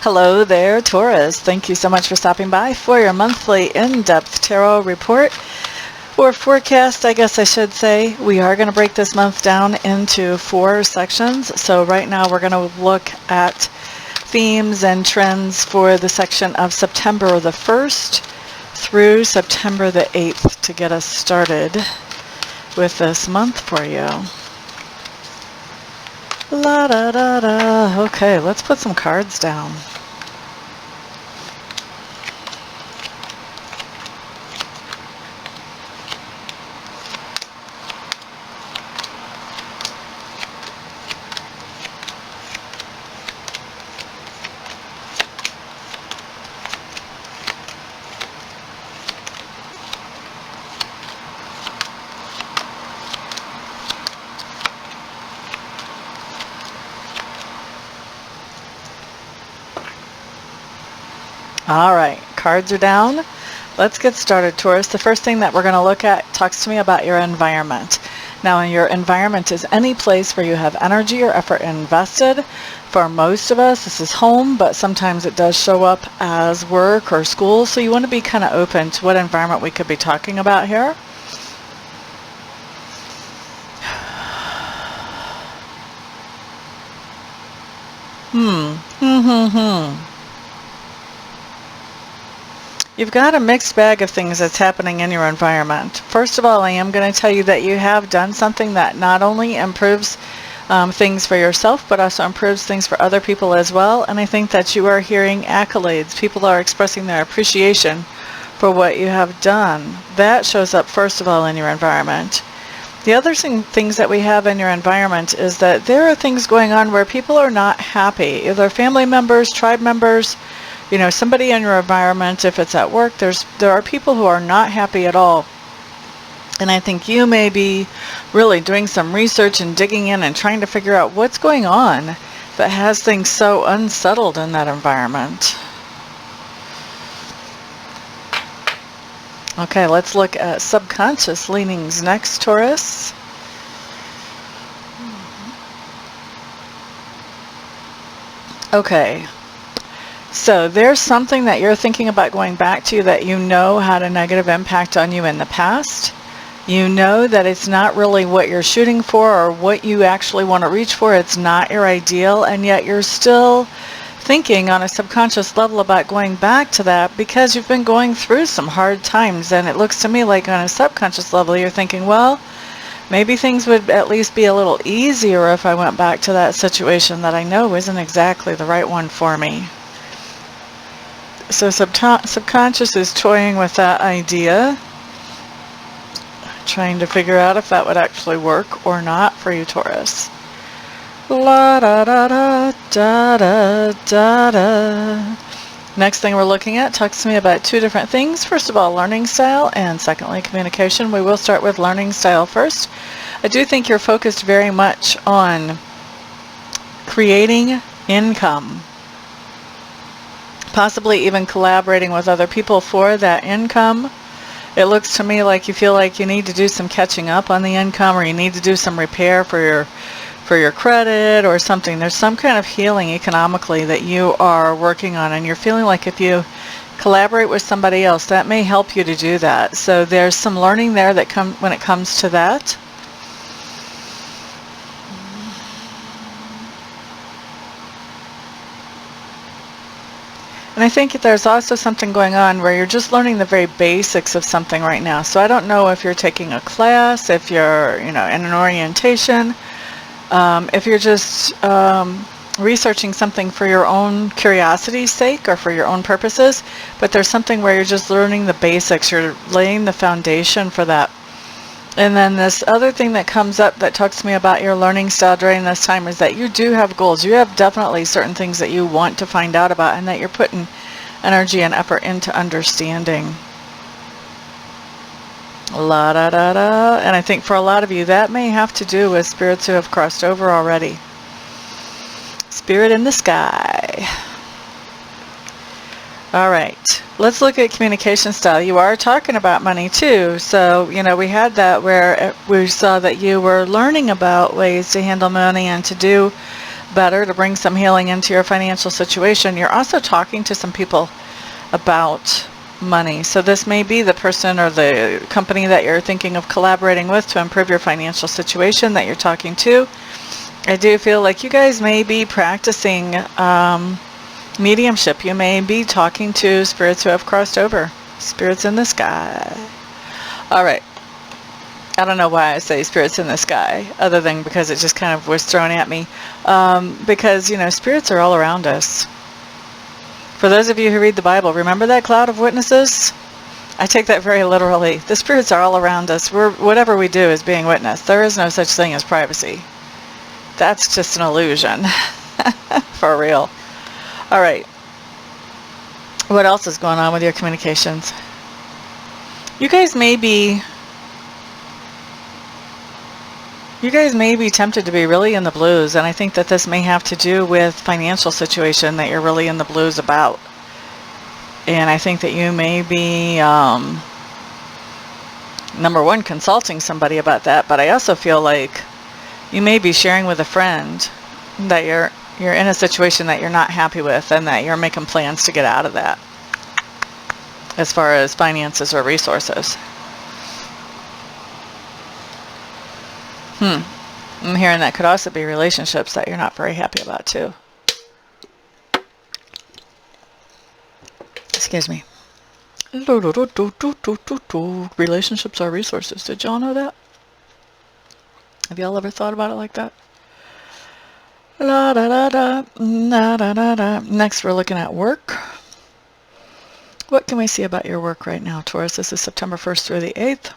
Hello there, Taurus. Thank you so much for stopping by for your monthly in-depth tarot report, or forecast, I guess I should say. We are going to break this month down into 4 sections. So right now we're going to look at themes and trends for the section of September the 1st through September the 8th to get us started with this month for you. La da da da. Okay, let's put some cards down. All right, cards are down. Let's get started, Taurus. The first thing that we're going to look at talks to me about your environment. Now, your environment is any place where you have energy or effort invested. For most of us, this is home, but sometimes it does show up as work or school. So you want to be kind of open to what environment we could be talking about here. You've got a mixed bag of things that's happening in your environment. First of all, I am going to tell you that you have done something that not only improves things for yourself, but also improves things for other people as well. And I think that you are hearing accolades. People are expressing their appreciation for what you have done. That shows up, first of all, in your environment. The other things that we have in your environment is that there are things going on where people are not happy. Either family members, tribe members, you know, somebody in your environment. If it's at work, there are people who are not happy at all. And I think you may be really doing some research and digging in and trying to figure out what's going on that has things so unsettled in that environment. Okay, let's look at subconscious leanings next, Taurus. Okay. So there's something that you're thinking about going back to that you know had a negative impact on you in the past. You know that it's not really what you're shooting for or what you actually want to reach for. It's not your ideal, and yet you're still thinking on a subconscious level about going back to that because you've been going through some hard times. And it looks to me like on a subconscious level you're thinking, well, maybe things would at least be a little easier if I went back to that situation that I know isn't exactly the right one for me. So subconscious is toying with that idea, trying to figure out if that would actually work or not for you, Taurus. La da da da da da da da. Next thing we're looking at talks to me about 2 different things. First of all, learning style, and secondly, communication. We will start with learning style first. I do think you're focused very much on creating income. Possibly even collaborating with other people for that income. It looks to me like you feel like you need to do some catching up on the income, or you need to do some repair for your credit or something. There's some kind of healing economically that you are working on, and you're feeling like if you collaborate with somebody else, that may help you to do that. So there's some learning there that when it comes to that. And I think there's also something going on where you're just learning the very basics of something right now. So I don't know if you're taking a class, if you're, in an orientation, if you're just researching something for your own curiosity's sake or for your own purposes, but there's something where you're just learning the basics. You're laying the foundation for that. And then this other thing that comes up that talks to me about your learning style during this time is that you do have goals. You have definitely certain things that you want to find out about and that you're putting energy and effort into understanding. La da da da. And I think for a lot of you that may have to do with spirits who have crossed over already. Spirit in the sky. All right, let's look at communication style. You are talking about money too. So, we had that where we saw that you were learning about ways to handle money and to do better, to bring some healing into your financial situation, you're also talking to some people about money. So this may be the person or the company that you're thinking of collaborating with to improve your financial situation that you're talking to. I do feel like you guys may be practicing mediumship. You may be talking to spirits who have crossed over. Spirits in the sky. All right. I don't know why I say spirits in the sky, other than because it just kind of was thrown at me. Because, you know, spirits are all around us. For those of you who read the Bible, remember that cloud of witnesses? I take that very literally. The spirits are all around us. Whatever we do is being witnessed. There is no such thing as privacy. That's just an illusion. For real. All right. What else is going on with your communications? You guys may be tempted to be really in the blues, and I think that this may have to do with financial situation that you're really in the blues about. And I think that you may be, number one, consulting somebody about that, but I also feel like you may be sharing with a friend that you're in a situation that you're not happy with, and that you're making plans to get out of that as far as finances or resources. I'm hearing that could also be relationships that you're not very happy about too. Excuse me. Relationships are resources. Did y'all know that? Have y'all ever thought about it like that? La da da da, na da da da. Next, we're looking at work. What can we see about your work right now, Taurus? This is September 1st through the 8th.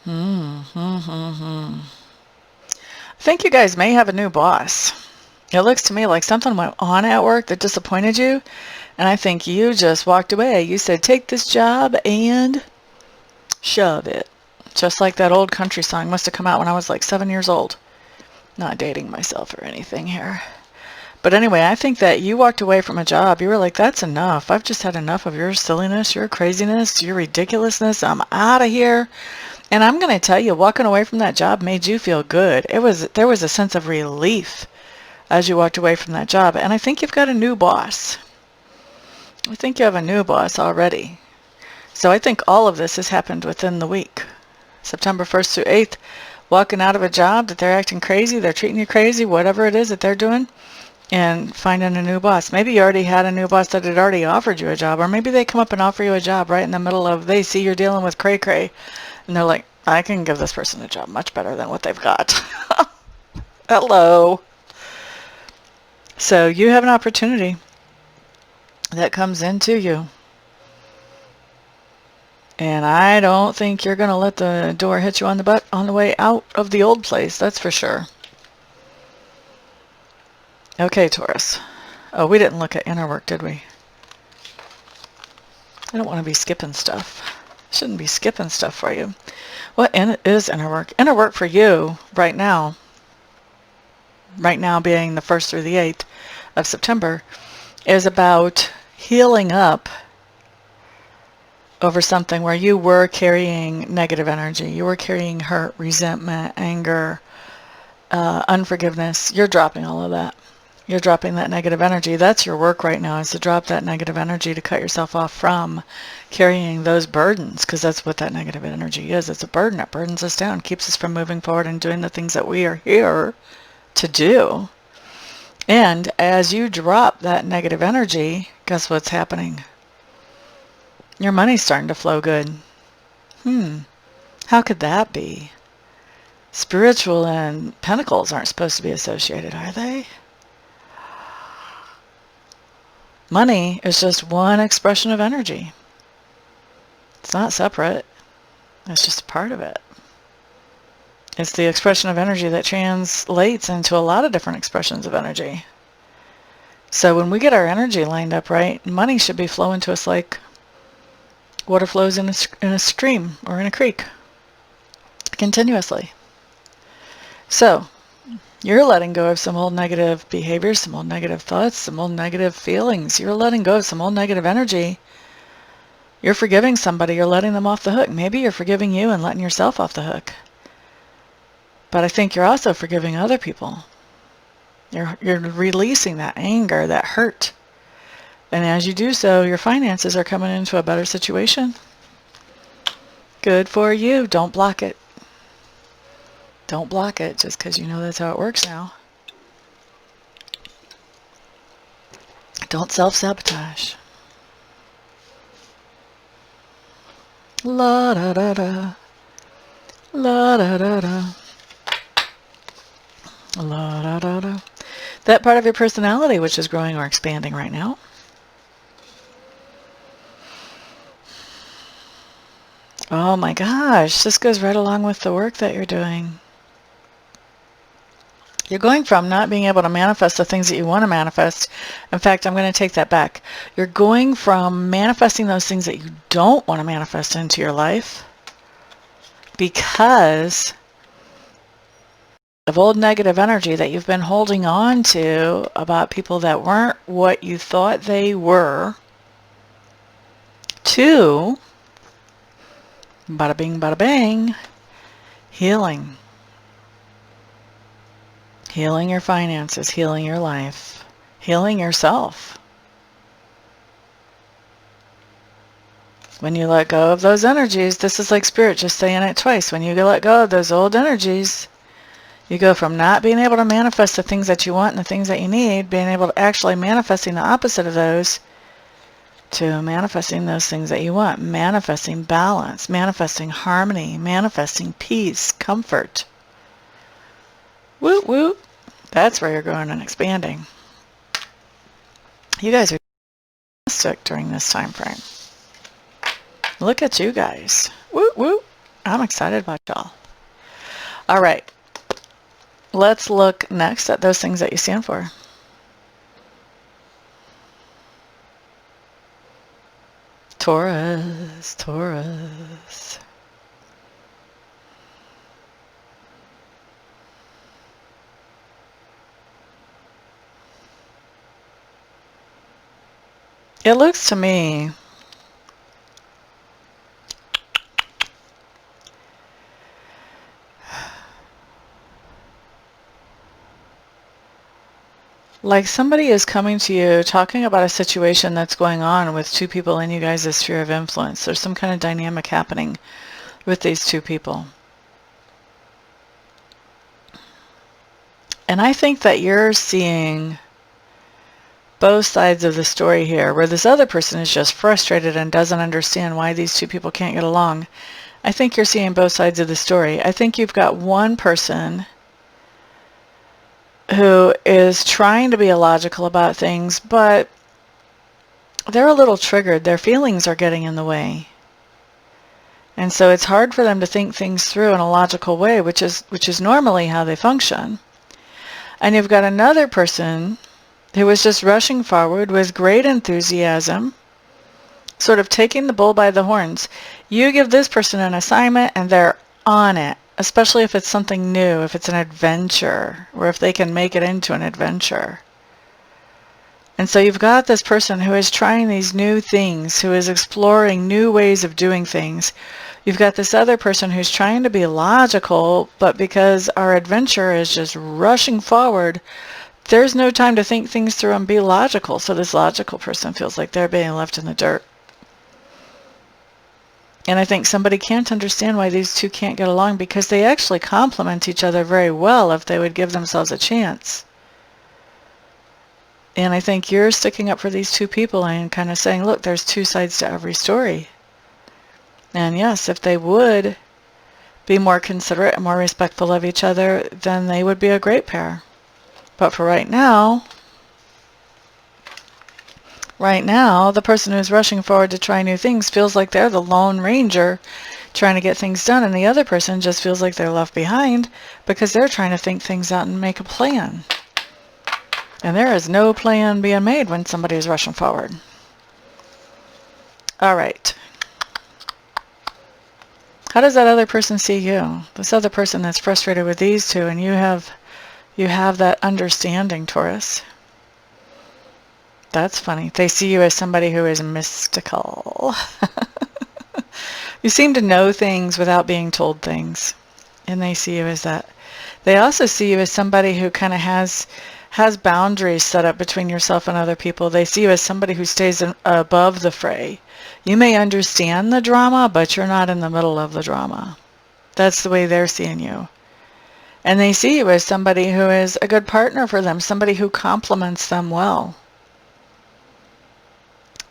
I think you guys may have a new boss. It looks to me like something went on at work that disappointed you, and I think you just walked away. You said, take this job and shove it. Just like that old country song must have come out when I was like 7 years old. Not dating myself or anything here. But anyway, I think that you walked away from a job. You were like, that's enough. I've just had enough of your silliness, your craziness, your ridiculousness. I'm out of here. And I'm going to tell you, walking away from that job made you feel good. There was a sense of relief as you walked away from that job. And I think you've got a new boss. I think you have a new boss already. So I think all of this has happened within the week. September 1st through 8th, walking out of a job that they're acting crazy, they're treating you crazy, whatever it is that they're doing, and finding a new boss. Maybe you already had a new boss that had already offered you a job, or maybe they come up and offer you a job right in the middle of, they see you're dealing with cray-cray, and they're like, I can give this person a job much better than what they've got. Hello. So you have an opportunity that comes into you. And I don't think you're going to let the door hit you on the butt on the way out of the old place. That's for sure. Okay, Taurus. Oh, we didn't look at inner work, did we? I don't want to be skipping stuff. Shouldn't be skipping stuff for you. What is inner work? Inner work for you right now being the 1st through the 8th of September, is about healing up over something where you were carrying negative energy. You were carrying hurt, resentment, anger, unforgiveness. You're dropping all of that. You're dropping that negative energy. That's your work right now, is to drop that negative energy, to cut yourself off from carrying those burdens, because that's what that negative energy is. It's a burden. It burdens us down, keeps us from moving forward and doing the things that we are here to do. And as you drop that negative energy, guess what's happening? Your money's starting to flow good. How could that be? Spiritual and pentacles aren't supposed to be associated, are they? Money is just one expression of energy. It's not separate. It's just a part of it. It's the expression of energy that translates into a lot of different expressions of energy. So when we get our energy lined up right, money should be flowing to us like water flows in a stream or in a creek continuously. So you're letting go of some old negative behaviors, some old negative thoughts, some old negative feelings. You're letting go of some old negative energy. You're forgiving somebody. You're letting them off the hook. Maybe you're forgiving you and letting yourself off the hook. But I think you're also forgiving other people. You're releasing that anger, that hurt. And as you do so, your finances are coming into a better situation. Good for you. Don't block it. Don't block it just because you know that's how it works now. Don't self-sabotage. La da da da. La da da da. La da da da. That part of your personality which is growing or expanding right now. Oh my gosh, this goes right along with the work that you're doing. You're going from not being able to manifest the things that you want to manifest. In fact, I'm going to take that back. You're going from manifesting those things that you don't want to manifest into your life because of old negative energy that you've been holding on to about people that weren't what you thought they were, to bada bing, bada bang, healing. Healing your finances, healing your life, healing yourself. When you let go of those energies, this is like Spirit just saying it twice. When you let go of those old energies, you go from not being able to manifest the things that you want and the things that you need, being able to actually manifesting the opposite of those, to manifesting those things that you want, manifesting balance, manifesting harmony, manifesting peace, comfort. Woo woo. That's where you're growing and expanding. You guys are fantastic during this time frame. Look at you guys. Woo woo. I'm excited about y'all. All right. Let's look next at those things that you stand for. Taurus, Taurus. It looks to me like somebody is coming to you talking about a situation that's going on with two people in you guys' sphere of influence. There's some kind of dynamic happening with these two people. And I think that you're seeing both sides of the story here, where this other person is just frustrated and doesn't understand why these two people can't get along. I think you're seeing both sides of the story. I think you've got one person who is trying to be illogical about things, but they're a little triggered. Their feelings are getting in the way. And so it's hard for them to think things through in a logical way, which is normally how they function. And you've got another person who was just rushing forward with great enthusiasm, sort of taking the bull by the horns. You give this person an assignment and they're on it, especially if it's something new, if it's an adventure, or if they can make it into an adventure. And so you've got this person who is trying these new things, who is exploring new ways of doing things. You've got this other person who's trying to be logical, but because our adventure is just rushing forward, there's no time to think things through and be logical. So this logical person feels like they're being left in the dirt. And I think somebody can't understand why these two can't get along, because they actually complement each other very well if they would give themselves a chance. And I think you're sticking up for these two people and kind of saying, look, there's two sides to every story. And yes, if they would be more considerate and more respectful of each other, then they would be a great pair. But for right now, the person who's rushing forward to try new things feels like they're the Lone Ranger trying to get things done, and the other person just feels like they're left behind because they're trying to think things out and make a plan. And there is no plan being made when somebody is rushing forward. All right. How does that other person see you? This other person that's frustrated with these two, and you have that understanding, Taurus. That's funny. They see you as somebody who is mystical. You seem to know things without being told things. And they see you as that. They also see you as somebody who kind of has boundaries set up between yourself and other people. They see you as somebody who stays above the fray. You may understand the drama, but you're not in the middle of the drama. That's the way they're seeing you. And they see you as somebody who is a good partner for them, somebody who compliments them well.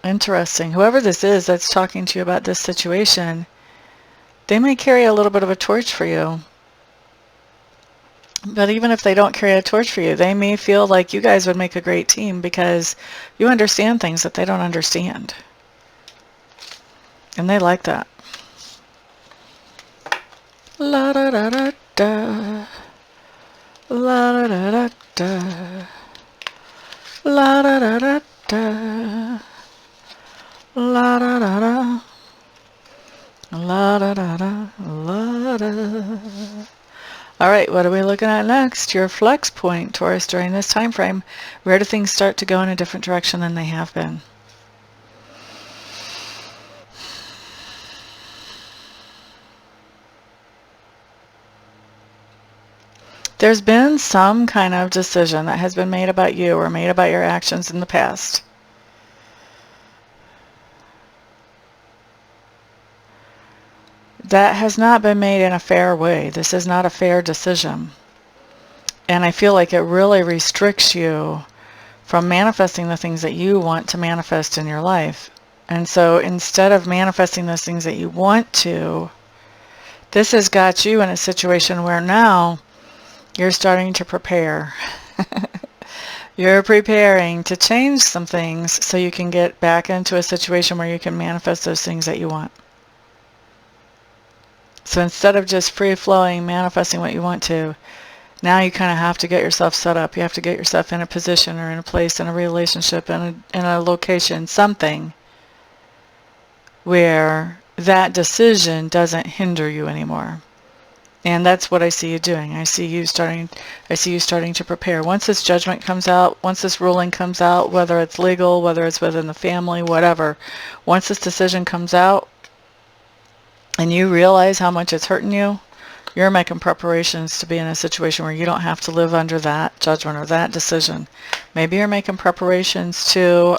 Interesting. Whoever this is that's talking to you about this situation, they may carry a little bit of a torch for you. But even if they don't carry a torch for you, they may feel like you guys would make a great team because you understand things that they don't understand. And they like that. La da da da da. La da da da da. La da da da da. La da da da. La da da da. La da. All right, what are we looking at next? Your flex point, Taurus, during this time frame. Where do things start to go in a different direction than they have been? There's been some kind of decision that has been made about you or made about your actions in the past. That has not been made in a fair way. This is not a fair decision. And I feel like it really restricts you from manifesting the things that you want to manifest in your life. And so instead of manifesting those things that you want to, this has got you in a situation where now you're starting to prepare. You're preparing to change some things so you can get back into a situation where you can manifest those things that you want. So instead of just free-flowing, manifesting what you want to, now you kind of have to get yourself set up. You have to get yourself in a position or in a place, in a relationship, in a location, something where that decision doesn't hinder you anymore. And that's what I see you doing. I see you starting to prepare. Once this judgment comes out, once this ruling comes out, whether it's legal, whether it's within the family, whatever, once this decision comes out, and you realize how much it's hurting you, you're making preparations to be in a situation where you don't have to live under that judgment or that decision. Maybe you're making preparations to,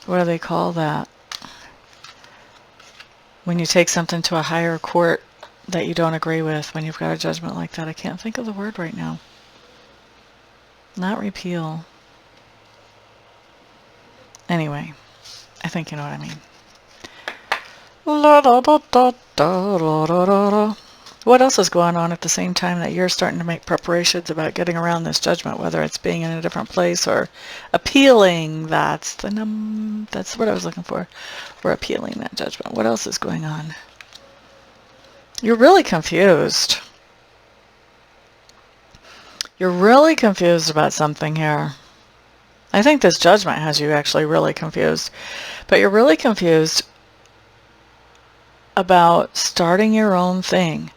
what do they call that? When you take something to a higher court that you don't agree with, when you've got a judgment like that. I can't think of the word right now. Not repeal. Anyway, I think you know what I mean. What else is going on at the same time that you're starting to make preparations about getting around this judgment, whether it's being in a different place or appealing? That's what I was looking for. We're appealing that judgment. What else is going on? You're really confused. You're really confused about something here. I think this judgment has you actually really confused. But you're really confused about starting your own thing.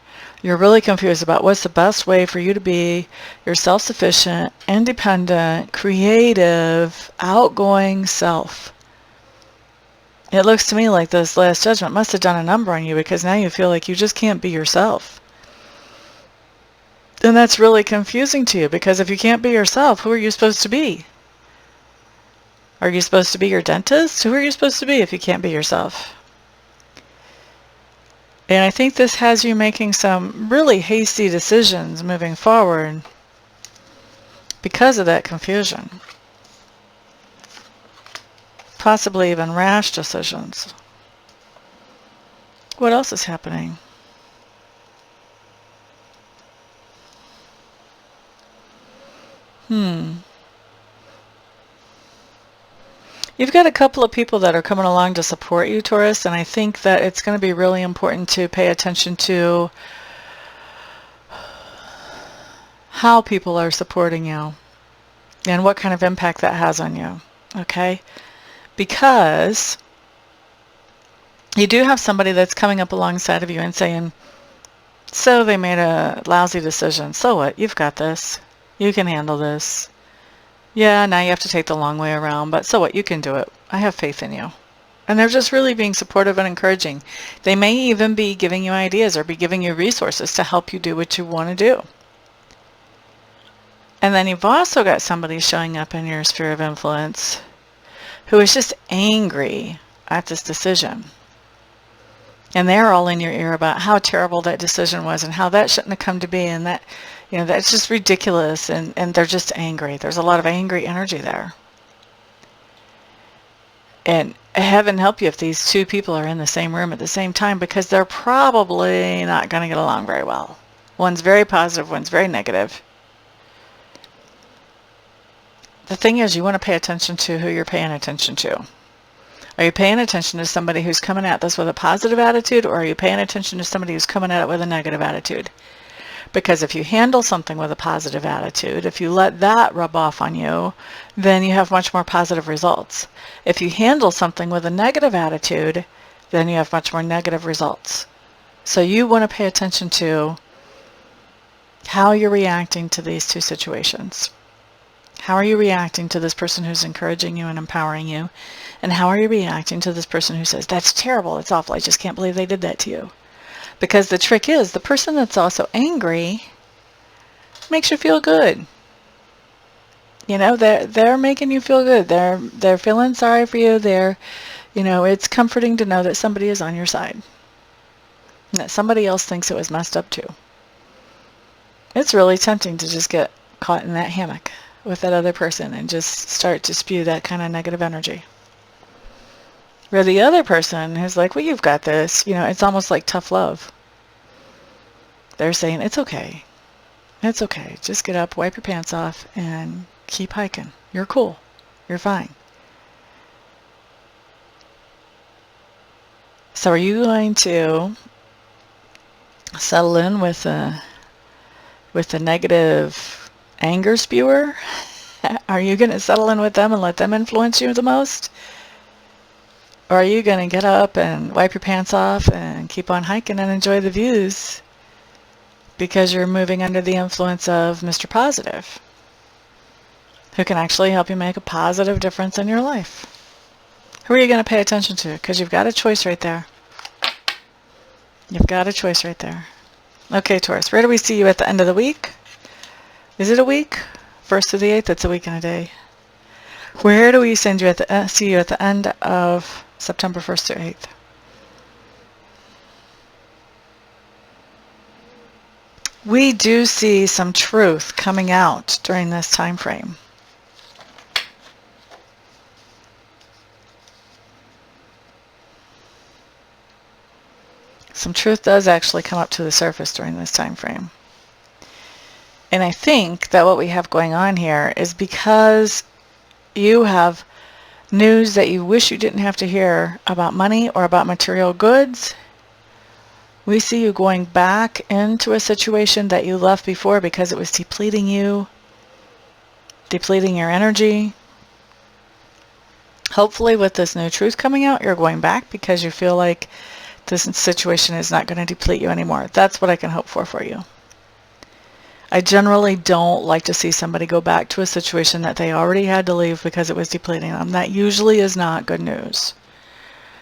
You're really confused about what's the best way for you to be your self-sufficient, independent, creative, outgoing self. It looks to me like this last judgment must have done a number on you, because now you feel like you just can't be yourself. And that's really confusing to you, because if you can't be yourself, who are you supposed to be? Are you supposed to be your dentist? Who are you supposed to be if you can't be yourself? And I think this has you making some really hasty decisions moving forward because of that confusion. Possibly even rash decisions. What else is happening? You've got a couple of people that are coming along to support you, Taurus, and I think that it's going to be really important to pay attention to how people are supporting you and what kind of impact that has on you, okay? Because you do have somebody that's coming up alongside of you and saying, so they made a lousy decision. So what? You've got this. You can handle this. Yeah, now you have to take the long way around, but so what? You can do it. I have faith in you. And they're just really being supportive and encouraging. They may even be giving you ideas or be giving you resources to help you do what you want to do. And then you've also got somebody showing up in your sphere of influence who is just angry at this decision. And they're all in your ear about how terrible that decision was and how that shouldn't have come to be, and that, you know, that's just ridiculous, and they're just angry. There's a lot of angry energy there. And heaven help you if these two people are in the same room at the same time, because they're probably not going to get along very well. One's very positive, one's very negative. The thing is, you want to pay attention to who you're paying attention to. Are you paying attention to somebody who's coming at this with a positive attitude, or are you paying attention to somebody who's coming at it with a negative attitude? Because if you handle something with a positive attitude, if you let that rub off on you, then you have much more positive results. If you handle something with a negative attitude, then you have much more negative results. So you want to pay attention to how you're reacting to these two situations. How are you reacting to this person who's encouraging you and empowering you? And how are you reacting to this person who says, that's terrible, it's awful, I just can't believe they did that to you? Because the trick is, the person that's also angry makes you feel good. You know, they're making you feel good. They're feeling sorry for you. You know, it's comforting to know that somebody is on your side. And that somebody else thinks it was messed up too. It's really tempting to just get caught in that hammock with that other person and just start to spew that kind of negative energy. Where the other person who's like, well, you've got this, you know, it's almost like tough love. They're saying, it's okay. It's okay. Just get up, wipe your pants off, and keep hiking. You're cool. You're fine. So are you going to settle in with the negative anger spewer? Are you going to settle in with them and let them influence you the most? Or are you going to get up and wipe your pants off and keep on hiking and enjoy the views because you're moving under the influence of Mr. Positive, who can actually help you make a positive difference in your life? Who are you going to pay attention to? Because you've got a choice right there. You've got a choice right there. Okay, Taurus, where do we see you at the end of the week? Is it a week? 1st to the 8th? It's a week and a day. Where do we see you at the end of September 1st to 8th? We do see some truth coming out during this time frame. Some truth does actually come up to the surface during this time frame. And I think that what we have going on here is because you have news that you wish you didn't have to hear about money or about material goods. We see you going back into a situation that you left before because it was depleting you, depleting your energy. Hopefully with this new truth coming out, you're going back because you feel like this situation is not going to deplete you anymore. That's what I can hope for you. I generally don't like to see somebody go back to a situation that they already had to leave because it was depleting them. That usually is not good news.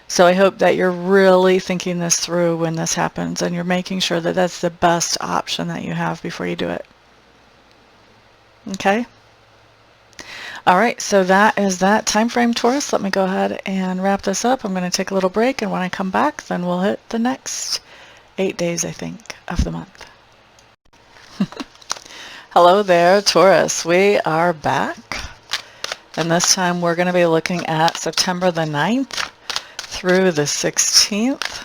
So I hope that you're really thinking this through when this happens, and you're making sure that that's the best option that you have before you do it. Okay? All right, so that is that time frame, Taurus. Let me go ahead and wrap this up. I'm going to take a little break, and when I come back, then we'll hit the next 8 days, I think, of the month. Hello there, Taurus. We are back, and this time we're going to be looking at September the 9th through the 16th,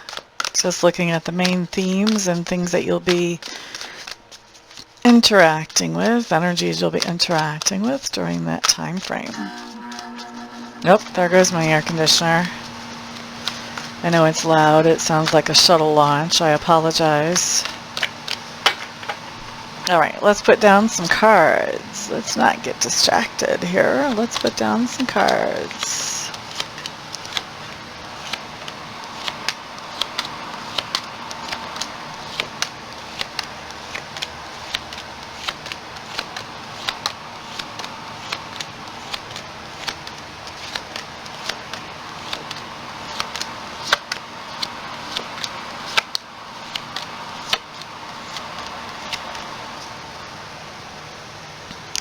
just looking at the main themes and things that you'll be interacting with, energies you'll be interacting with during that time frame. Nope, there goes my air conditioner. I know it's loud. It sounds like a shuttle launch. I apologize. All right, let's put down some cards. Let's not get distracted here. Let's put down some cards.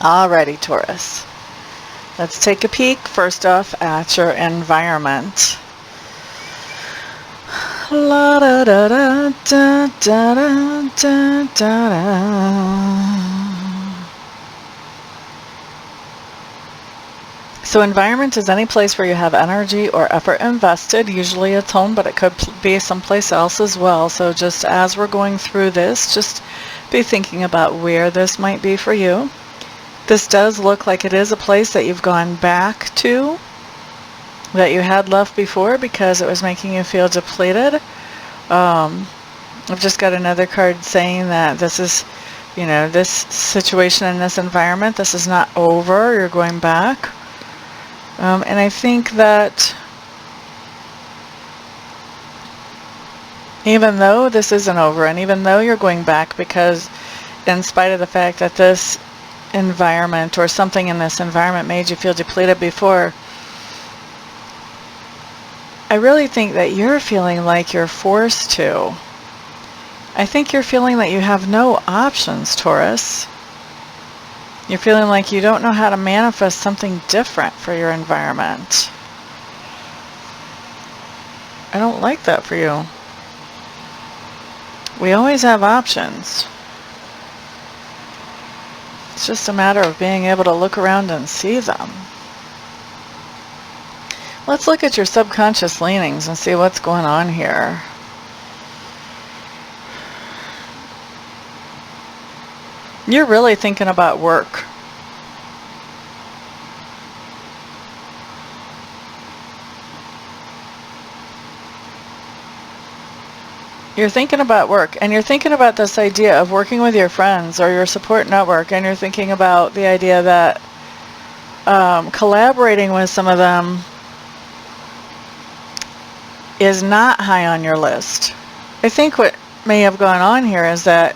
Alrighty, Taurus. Let's take a peek first off at your environment. La da da da da da da da da. So environment is any place where you have energy or effort invested. Usually it's home, but it could be someplace else as well. So just as we're going through this, just be thinking about where this might be for you. This does look like it is a place that you've gone back to, that you had left before because it was making you feel depleted. I've just got another card saying that this is, you know, this situation in this environment, this is not over, you're going back. And I think that even though this isn't over, and even though you're going back, because in spite of the fact that this environment or something in this environment made you feel depleted before, I really think that you're feeling like you're forced to. I think you're feeling that you have no options, Taurus. You're feeling like you don't know how to manifest something different for your environment. I don't like that for you. We always have options. It's just a matter of being able to look around and see them. Let's look at your subconscious leanings and see what's going on here. You're really thinking about work. You're thinking about work, and you're thinking about this idea of working with your friends or your support network, and you're thinking about the idea that collaborating with some of them is not high on your list. I think what may have gone on here is that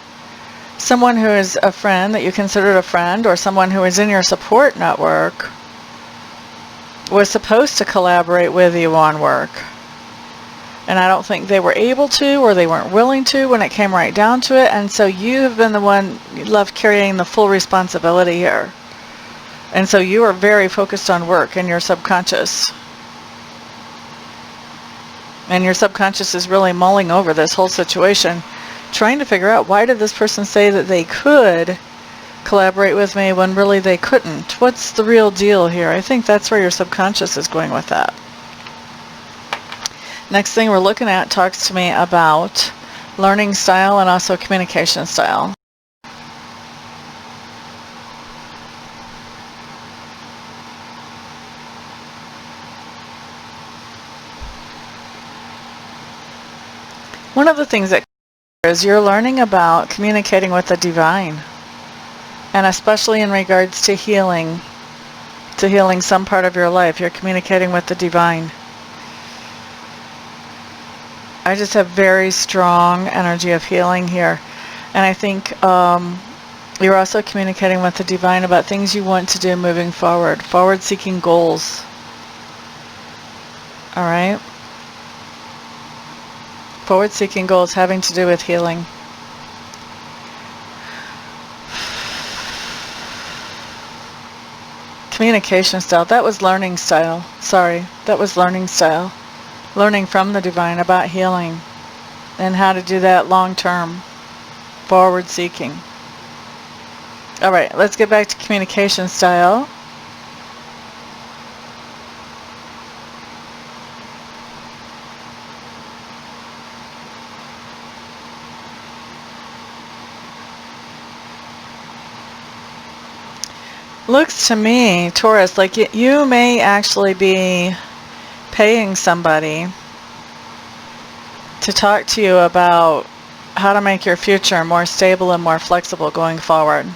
someone who is a friend that you considered a friend, or someone who is in your support network, was supposed to collaborate with you on work. And I don't think they were able to, or they weren't willing to when it came right down to it. And so you have been the one left carrying the full responsibility here. And so you are very focused on work in your subconscious. And your subconscious is really mulling over this whole situation, trying to figure out, why did this person say that they could collaborate with me when really they couldn't? What's the real deal here? I think that's where your subconscious is going with that. Next thing we're looking at talks to me about learning style and also communication style. One of the things that is you're learning about communicating with the divine, and especially in regards to healing some part of your life, you're communicating with the divine. I just have very strong energy of healing here. And I think you're also communicating with the divine about things you want to do moving forward, forward-seeking goals. All right? Forward-seeking goals having to do with healing. Communication style. That was learning style. Sorry, that was learning style. Learning from the divine about healing and how to do that long term, forward seeking. All right, let's get back to communication style. Looks to me, Taurus, like you may actually be paying somebody to talk to you about how to make your future more stable and more flexible going forward.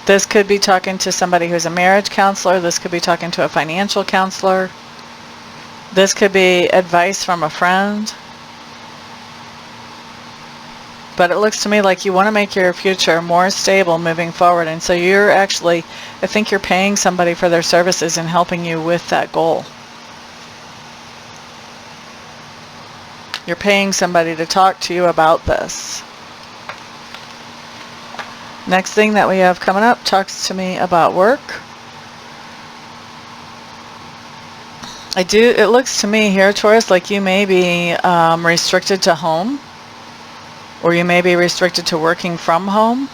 This could be talking to somebody who's a marriage counselor. This could be talking to a financial counselor. This could be advice from a friend. But it looks to me like you want to make your future more stable moving forward. And so you're actually, I think you're paying somebody for their services and helping you with that goal. You're paying somebody to talk to you about this. Next thing that we have coming up talks to me about work. It looks to me here, Taurus, like you may be restricted to home, or you may be restricted to working from home.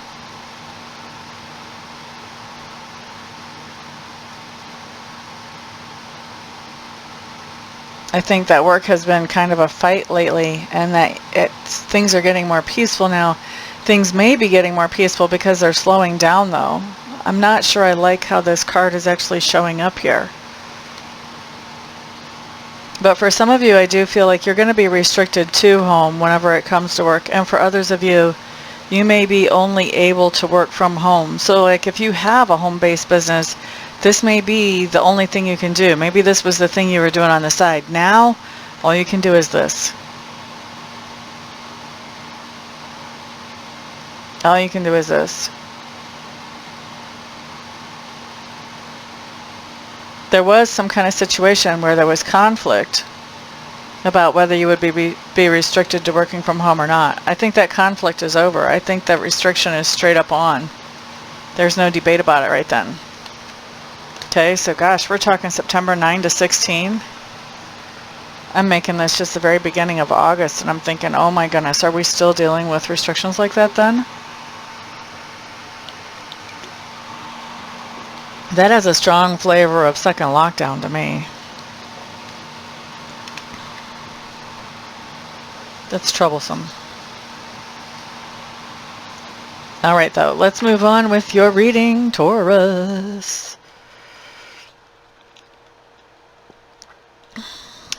I think that work has been kind of a fight lately, and that things are getting more peaceful now. Things may be getting more peaceful because they're slowing down, though. I'm not sure I like how this card is actually showing up here. But for some of you, I do feel like you're going to be restricted to home whenever it comes to work. And for others of you, you may be only able to work from home. So like if you have a home-based business, this may be the only thing you can do. Maybe this was the thing you were doing on the side. Now, all you can do is this. All you can do is this. There was some kind of situation where there was conflict about whether you would be restricted to working from home or not. I think that conflict is over. I think that restriction is straight up on. There's no debate about it right then. Okay, so gosh, we're talking September 9 to 16. I'm making this just the very beginning of August, and I'm thinking, oh my goodness, are we still dealing with restrictions like that then? That has a strong flavor of second lockdown to me. That's troublesome. All right, though, let's move on with your reading, Taurus.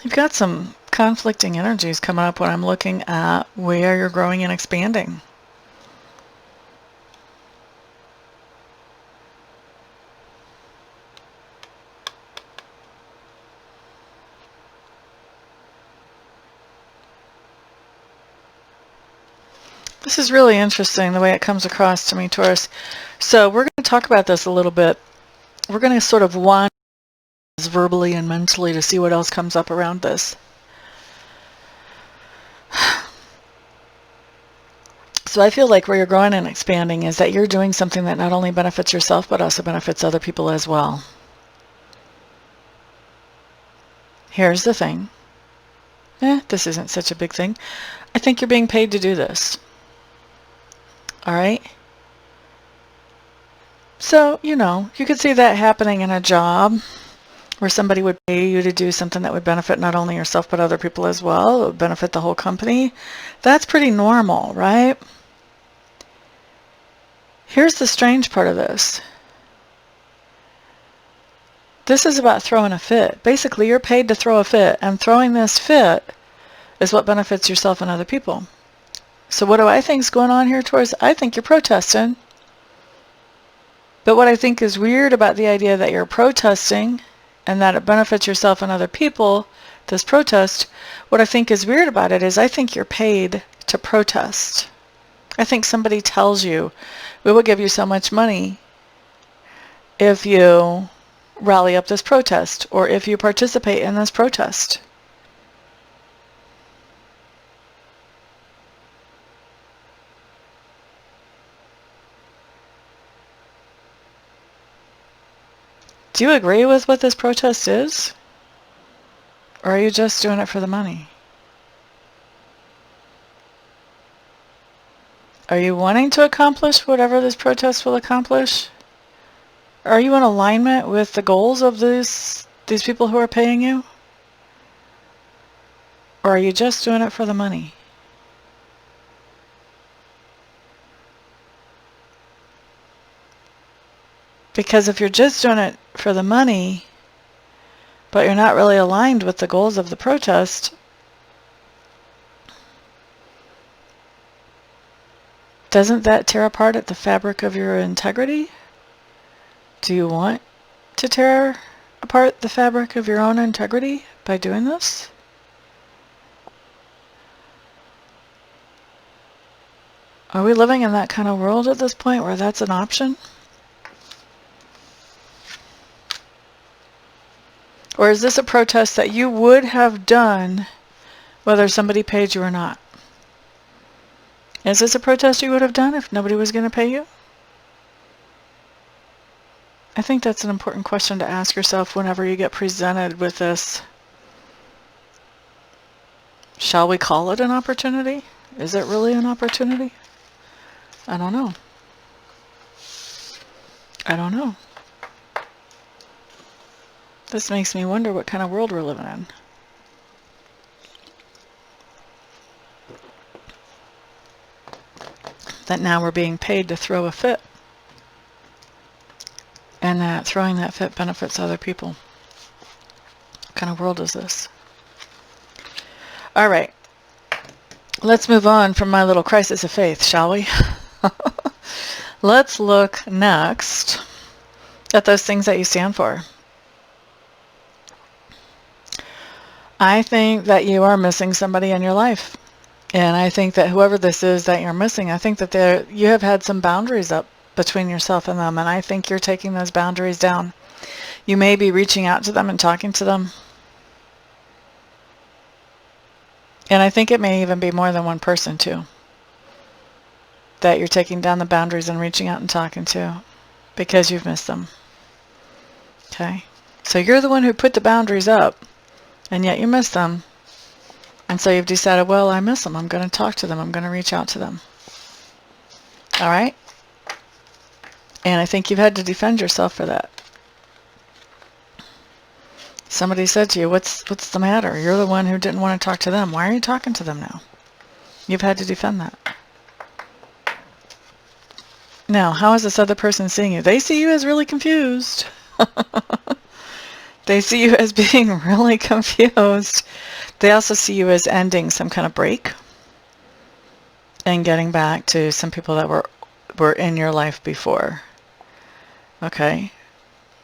You've got some conflicting energies coming up when I'm looking at where you're growing and expanding. This is really interesting the way it comes across to me, Taurus. So we're going to talk about this a little bit. We're going to sort of wander verbally and mentally to see what else comes up around this. So I feel like where you're growing and expanding is that you're doing something that not only benefits yourself but also benefits other people as well. Here's the thing. This isn't such a big thing. I think you're being paid to do this. All right? So, you know, you could see that happening in a job where somebody would pay you to do something that would benefit not only yourself but other people as well. It would benefit the whole company. That's pretty normal, right? Here's the strange part of this. This is about throwing a fit. Basically, you're paid to throw a fit, and throwing this fit is what benefits yourself and other people. So what do I think is going on here, Taurus? I think you're protesting. But what I think is weird about the idea that you're protesting and that it benefits yourself and other people, this protest, what I think is weird about it is I think you're paid to protest. I think somebody tells you, we will give you so much money if you rally up this protest or if you participate in this protest. Do you agree with what this protest is? Or are you just doing it for the money? Are you wanting to accomplish whatever this protest will accomplish? Are you in alignment with the goals of these people who are paying you? Or are you just doing it for the money? Because if you're just doing it for the money, but you're not really aligned with the goals of the protest, doesn't that tear apart at the fabric of your integrity? Do you want to tear apart the fabric of your own integrity by doing this? Are we living in that kind of world at this point where that's an option? Or is this a protest that you would have done whether somebody paid you or not? Is this a protest you would have done if nobody was going to pay you? I think that's an important question to ask yourself whenever you get presented with this. Shall we call it an opportunity? Is it really an opportunity? I don't know. I don't know. This makes me wonder what kind of world we're living in. That now we're being paid to throw a fit. And that throwing that fit benefits other people. What kind of world is this? All right. Let's move on from my little crisis of faith, shall we? Let's look next at those things that you stand for. I think that you are missing somebody in your life. And I think that whoever this is that you're missing, I think that you have had some boundaries up between yourself and them. And I think you're taking those boundaries down. You may be reaching out to them and talking to them. And I think it may even be more than one person too, that you're taking down the boundaries and reaching out and talking to because you've missed them. Okay? So you're the one who put the boundaries up, and yet you missed them. And so you've decided, well, I miss them. I'm going to talk to them. I'm going to reach out to them. All right? And I think you've had to defend yourself for that. Somebody said to you, what's the matter? You're the one who didn't want to talk to them. Why are you talking to them now? You've had to defend that. Now, how is this other person seeing you? They see you as really confused. They see you as being really confused. They also see you as ending some kind of break and getting back to some people that were in your life before. Okay?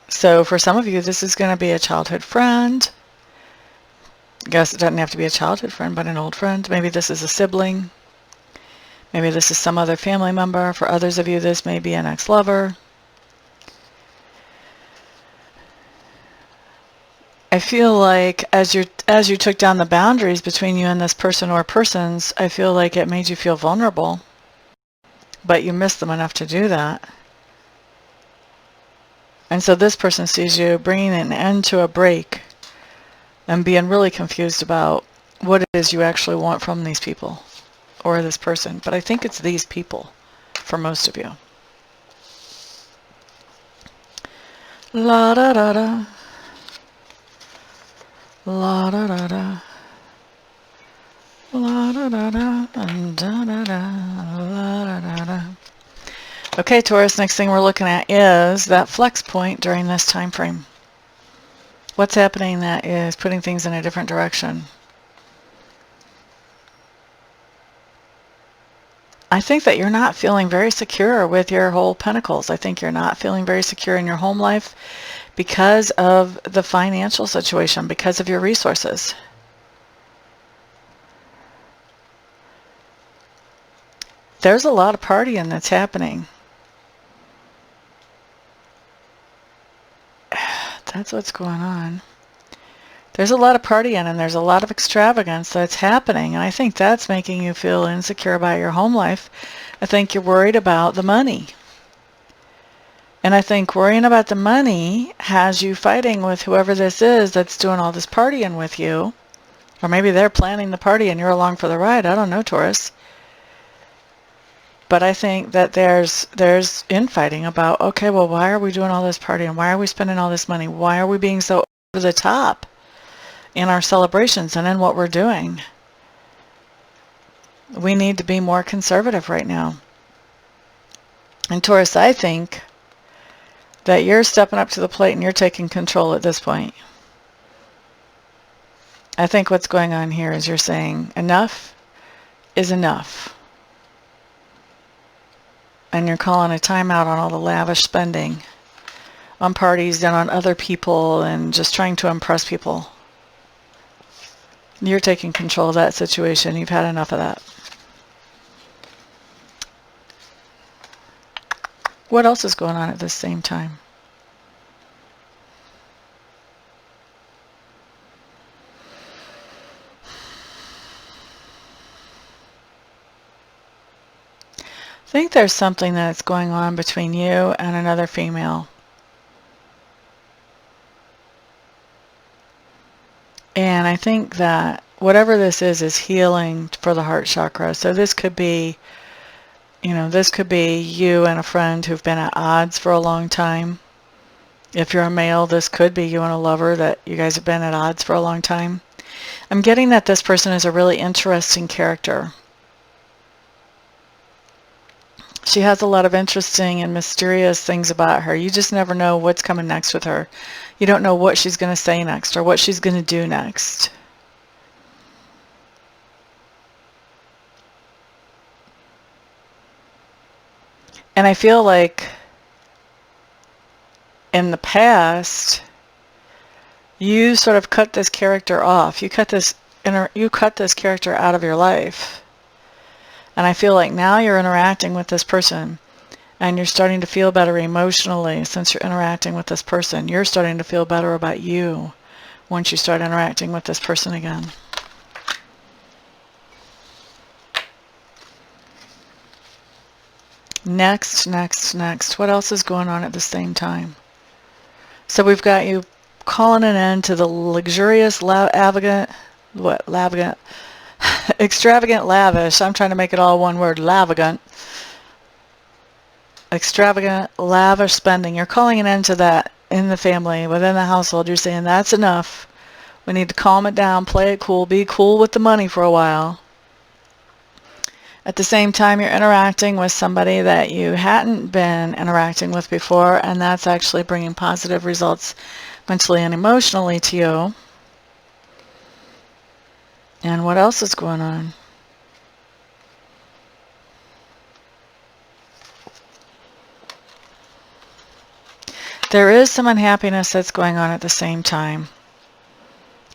So for some of you, this is going to be a childhood friend. I guess it doesn't have to be a childhood friend, but an old friend. Maybe this is a sibling. Maybe this is some other family member. For others of you, this may be an ex-lover. I feel like as you took down the boundaries between you and this person or persons, I feel like it made you feel vulnerable. But you missed them enough to do that. And so this person sees you bringing an end to a break and being really confused about what it is you actually want from these people or this person. But I think it's these people for most of you. La da da da. La da da da. La da da da. Da da da. La da da da. Okay, Taurus, next thing we're looking at is that flex point during this time frame. What's happening that is putting things in a different direction? I think that you're not feeling very secure with your whole pentacles. I think you're not feeling very secure in your home life because of the financial situation, because of your resources. There's a lot of partying that's happening. That's what's going on. There's a lot of partying and there's a lot of extravagance that's happening. And I think that's making you feel insecure about your home life. I think you're worried about the money. And I think worrying about the money has you fighting with whoever this is that's doing all this partying with you. Or maybe they're planning the party and you're along for the ride. I don't know, Taurus. But I think that there's infighting about, okay, well, why are we doing all this partying? Why are we spending all this money? Why are we being so over the top in our celebrations and in what we're doing? We need to be more conservative right now. And Taurus, I think that you're stepping up to the plate and you're taking control at this point. I think what's going on here is you're saying enough is enough. And you're calling a timeout on all the lavish spending on parties and on other people and just trying to impress people. You're taking control of that situation. You've had enough of that. What else is going on at the same time? I think there's something that's going on between you and another female. And I think that whatever this is healing for the heart chakra. So this could be, this could be you and a friend who've been at odds for a long time. If you're a male, this could be you and a lover that you guys have been at odds for a long time. I'm getting that this person is a really interesting character. She has a lot of interesting and mysterious things about her. You just never know what's coming next with her. You don't know what she's going to say next or what she's going to do next. And I feel like in the past, you sort of cut this character off. You cut this character out of your life. And I feel like now you're interacting with this person and you're starting to feel better emotionally since you're interacting with this person. You're starting to feel better about you once you start interacting with this person again. Next. What else is going on at the same time? So we've got you calling an end to the luxurious, extravagant, lavish. I'm trying to make it all one word, lavagant. Extravagant, lavish spending. You're calling an end to that in the family, within the household. You're saying that's enough. We need to calm it down, play it cool, be cool with the money for a while. At the same time, you're interacting with somebody that you hadn't been interacting with before, and that's actually bringing positive results mentally and emotionally to you. And what else is going on? There is some unhappiness that's going on at the same time.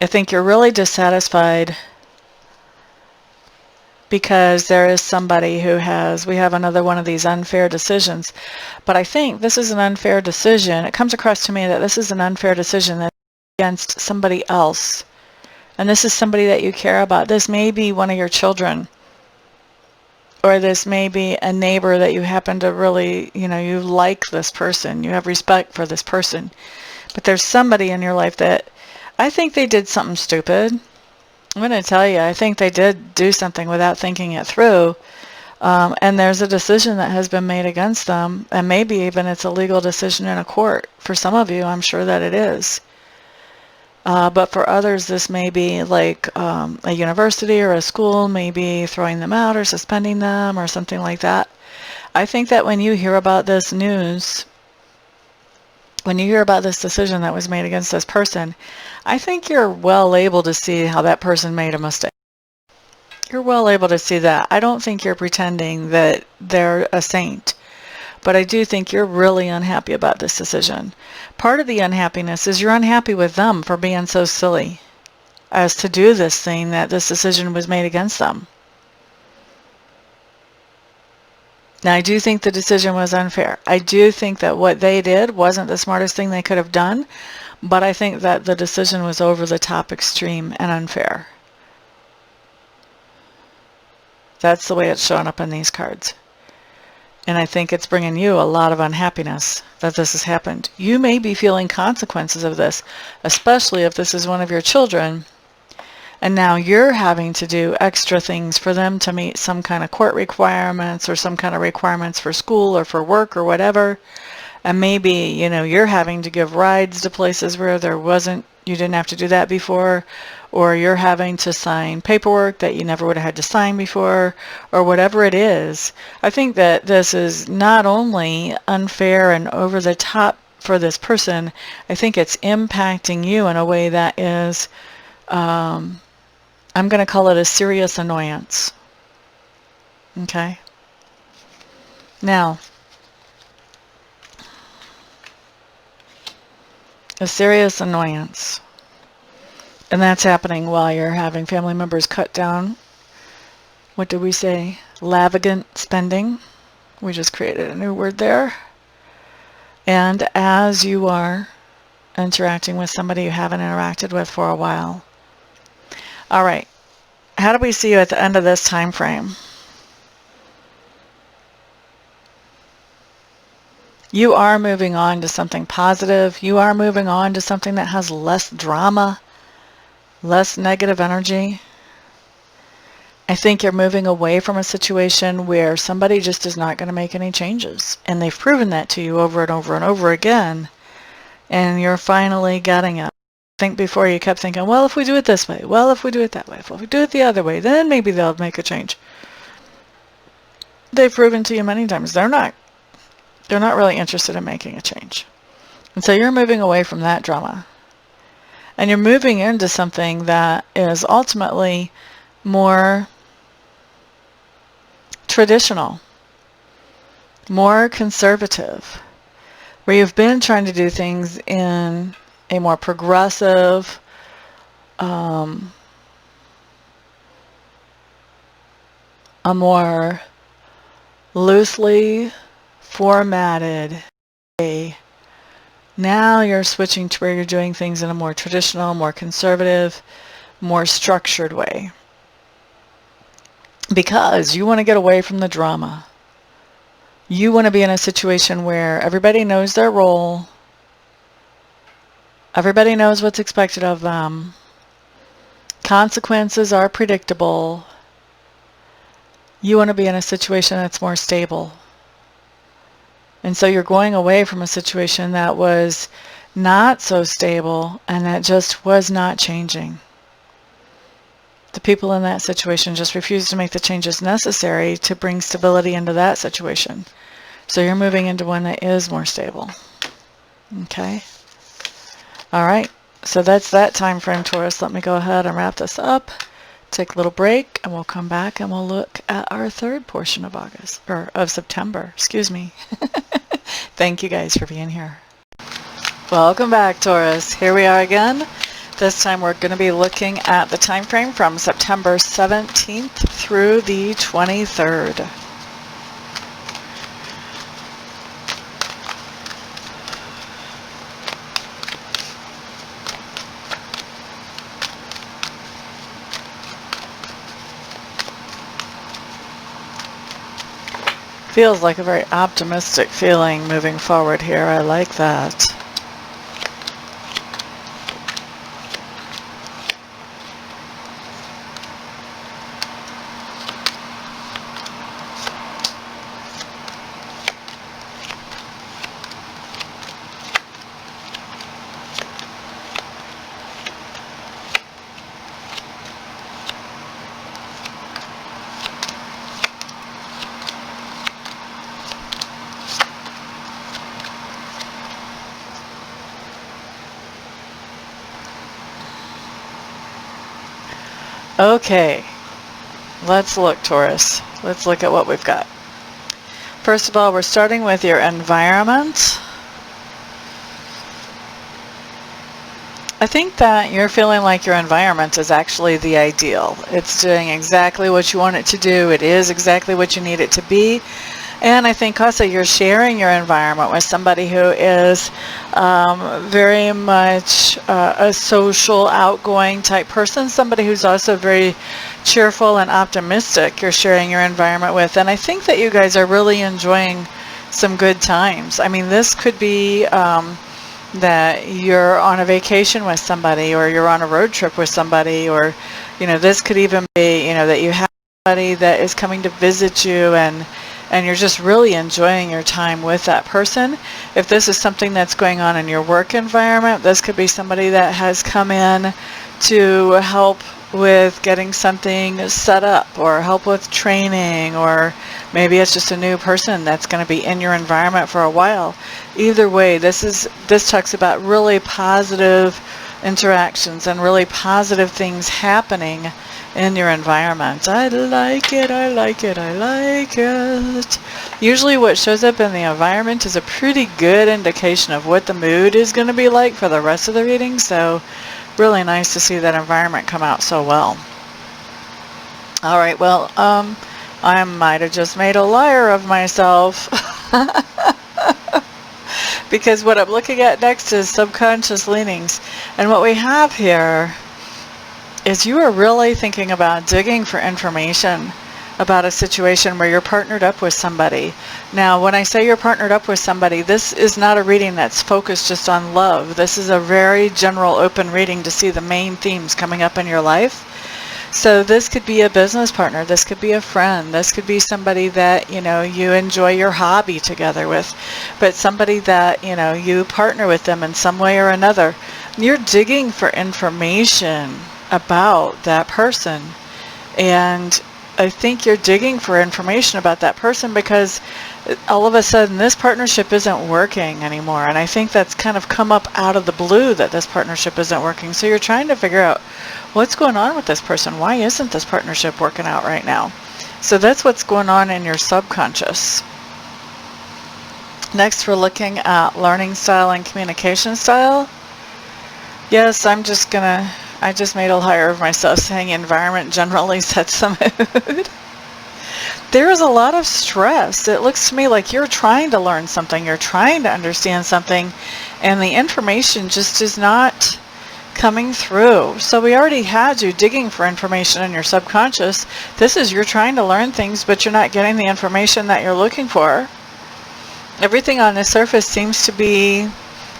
I think you're really dissatisfied because there is somebody who we have another one of these unfair decisions. But I think this is an unfair decision. It comes across to me that this is an unfair decision that's against somebody else. And this is somebody that you care about. This may be one of your children. Or this may be a neighbor that you happen to really, you like this person. You have respect for this person. But there's somebody in your life that I think they did something stupid. I'm going to tell you, I think they did do something without thinking it through. And there's a decision that has been made against them. And maybe even it's a legal decision in a court. For some of you, I'm sure that it is. But for others, this may be like a university or a school, maybe throwing them out or suspending them or something like that. I think that when you hear about this news, when you hear about this decision that was made against this person, I think you're well able to see how that person made a mistake. You're well able to see that. I don't think you're pretending that they're a saint. But I do think you're really unhappy about this decision. Part of the unhappiness is you're unhappy with them for being so silly as to do this thing, that this decision was made against them. Now, I do think the decision was unfair. I do think that what they did wasn't the smartest thing they could have done, but I think that the decision was over the top, extreme, and unfair. That's the way it's showing up in these cards. And I think it's bringing you a lot of unhappiness that this has happened. You may be feeling consequences of this, especially if this is one of your children. And now you're having to do extra things for them to meet some kind of court requirements or some kind of requirements for school or for work or whatever. And maybe, you're having to give rides to places where you didn't have to do that before, or you're having to sign paperwork that you never would have had to sign before, or whatever it is. I think that this is not only unfair and over the top for this person, I think it's impacting you in a way that is, I'm going to call it a serious annoyance. Okay? Now, a serious annoyance. And that's happening while you're having family members cut down. What did we say? Lavagant spending. We just created a new word there. And as you are interacting with somebody you haven't interacted with for a while. All right. How do we see you at the end of this time frame? You are moving on to something positive. You are moving on to something that has less drama. less negative energy. I think you're moving away from a situation where somebody just is not going to make any changes. And they've proven that to you over and over and over again. And you're finally getting it. I think before you kept thinking, well, if we do it this way, well, if we do it that way, if we do it the other way, then maybe they'll make a change. They've proven to you many times they're not really interested in making a change. And so you're moving away from that drama. And you're moving into something that is ultimately more traditional, more conservative, where you've been trying to do things in a more progressive, a more loosely formatted way. Now you're switching to where you're doing things in a more traditional, more conservative, more structured way. Because you want to get away from the drama. You want to be in a situation where everybody knows their role. Everybody knows what's expected of them. Consequences are predictable. You want to be in a situation that's more stable. And so you're going away from a situation that was not so stable and that just was not changing. The people in that situation just refused to make the changes necessary to bring stability into that situation. So you're moving into one that is more stable. Okay? All right. So that's that time frame, Taurus. Let me go ahead and wrap this up. Take a little break, and we'll come back and we'll look at our third portion of August, or of September. Excuse me. Thank you guys for being here. Welcome back, Taurus. Here we are again. This time we're going to be looking at the time frame from September 17th through the 23rd. Feels like a very optimistic feeling moving forward here. I like that. Okay, let's look, Taurus. Let's look at what we've got. First of all, we're starting with your environment. I think that you're feeling like your environment is actually the ideal. It's doing exactly what you want it to do. It is exactly what you need it to be. And I think also you're sharing your environment with somebody who is very much a social, outgoing type person, somebody who's also very cheerful and optimistic you're sharing your environment with. And I think that you guys are really enjoying some good times. I mean, this could be that you're on a vacation with somebody, or you're on a road trip with somebody, or, you know, this could even be, you know, that you have somebody that is coming to visit you, and you're just really enjoying your time with that person. If this is something that's going on in your work environment, this could be somebody that has come in to help with getting something set up, or help with training, or maybe it's just a new person that's going to be in your environment for a while. Either way, this talks about really positive interactions and really positive things happening in your environment. I like it, I like it, I like it. Usually what shows up in the environment is a pretty good indication of what the mood is going to be like for the rest of the reading, so really nice to see that environment come out so well. Alright, well, I might have just made a liar of myself. Because what I'm looking at next is subconscious leanings. And what we have here is you are really thinking about digging for information about a situation where you're partnered up with somebody. Now, when I say you're partnered up with somebody, this is not a reading that's focused just on love. This is a very general open reading to see the main themes coming up in your life. So this could be a business partner, this could be a friend, this could be somebody that, you know, you enjoy your hobby together with, but somebody that, you know, you partner with them in some way or another. You're digging for information about that person, and I think you're digging for information about that person because all of a sudden this partnership isn't working anymore, and I think that's kind of come up out of the blue that this partnership isn't working. So you're trying to figure out what's going on with this person. Why isn't this partnership working out right now? So that's what's going on in your subconscious. Next, we're looking at learning style and communication style. Yes, I just made a higher of myself saying environment generally sets the mood. There is a lot of stress. It looks to me like you're trying to learn something, you're trying to understand something, and the information just is not coming through. So we already had you digging for information in your subconscious. This is you're trying to learn things, but you're not getting the information that you're looking for. Everything on the surface seems to be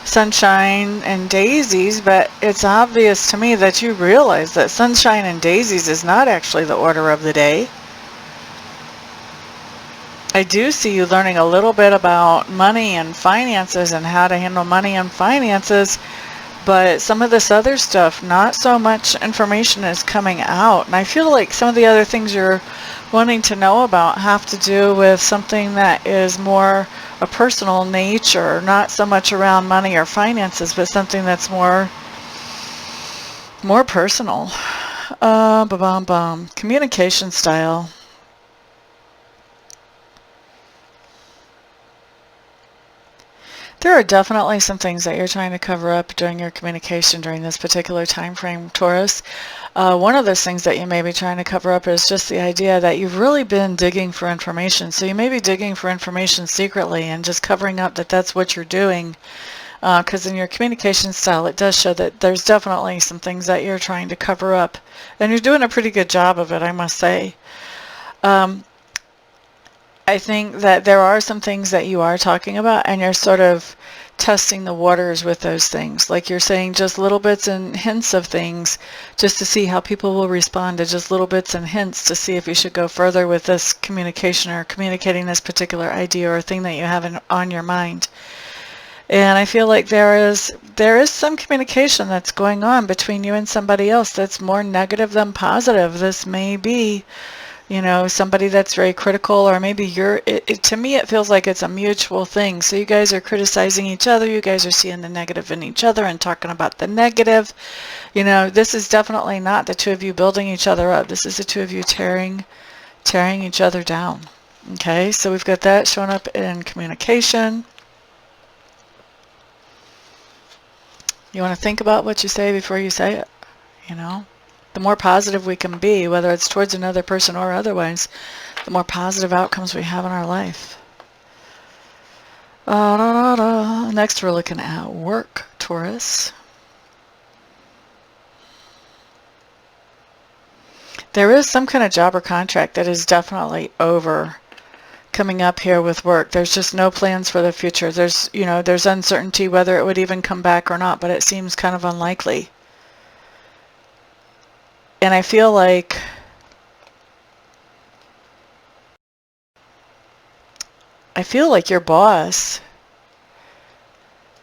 sunshine and daisies, but it's obvious to me that you realize that sunshine and daisies is not actually the order of the day. I do see you learning a little bit about money and finances and how to handle money and finances, but some of this other stuff, not so much information is coming out. And I feel like some of the other things you're wanting to know about have to do with something that is more a personal nature, not so much around money or finances, but something that's more personal. Communication style. There are definitely some things that you're trying to cover up during your communication during this particular time frame, Taurus. One of those things that you may be trying to cover up is just the idea that you've really been digging for information. So you may be digging for information secretly and just covering up that that's what you're doing. Because in your communication style, it does show that there's definitely some things that you're trying to cover up. And you're doing a pretty good job of it, I must say. I think that there are some things that you are talking about, and you're sort of testing the waters with those things. Like you're saying just little bits and hints of things just to see how people will respond to just little bits and hints to see if you should go further with this communication or communicating this particular idea or thing that you have on your mind. And I feel like there is some communication that's going on between you and somebody else that's more negative than positive. This may be, you know, somebody that's very critical, or maybe to me it feels like it's a mutual thing. So you guys are criticizing each other, you guys are seeing the negative in each other and talking about the negative. You know, this is definitely not the two of you building each other up. This is the two of you tearing each other down. Okay, so we've got that showing up in communication. You want to think about what you say before you say it, you know. The more positive we can be, whether it's towards another person or otherwise, the more positive outcomes we have in our life. Next, we're looking at work, Taurus. There is some kind of job or contract that is definitely over coming up here with work. There's just no plans for the future. There's uncertainty whether it would even come back or not, but it seems kind of unlikely. And I feel like your boss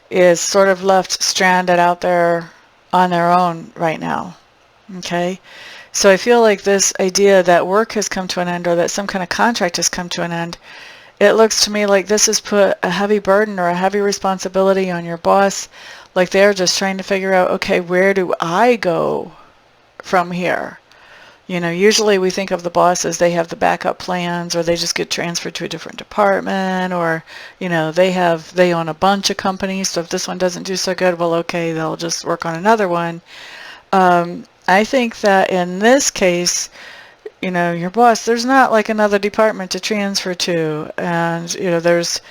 is sort of left stranded out there on their own right now. Okay? So I feel like this idea that work has come to an end, or that some kind of contract has come to an end, it looks to me like this has put a heavy burden or a heavy responsibility on your boss. Like they're just trying to figure out, okay, where do I go from here? You know, usually we think of the boss as they have the backup plans, or they just get transferred to a different department, or, you know, they own a bunch of companies, so if this one doesn't do so good, well, okay, they'll just work on another one. I think that in this case, you know, your boss, there's not like another department to transfer to, and, you know, there's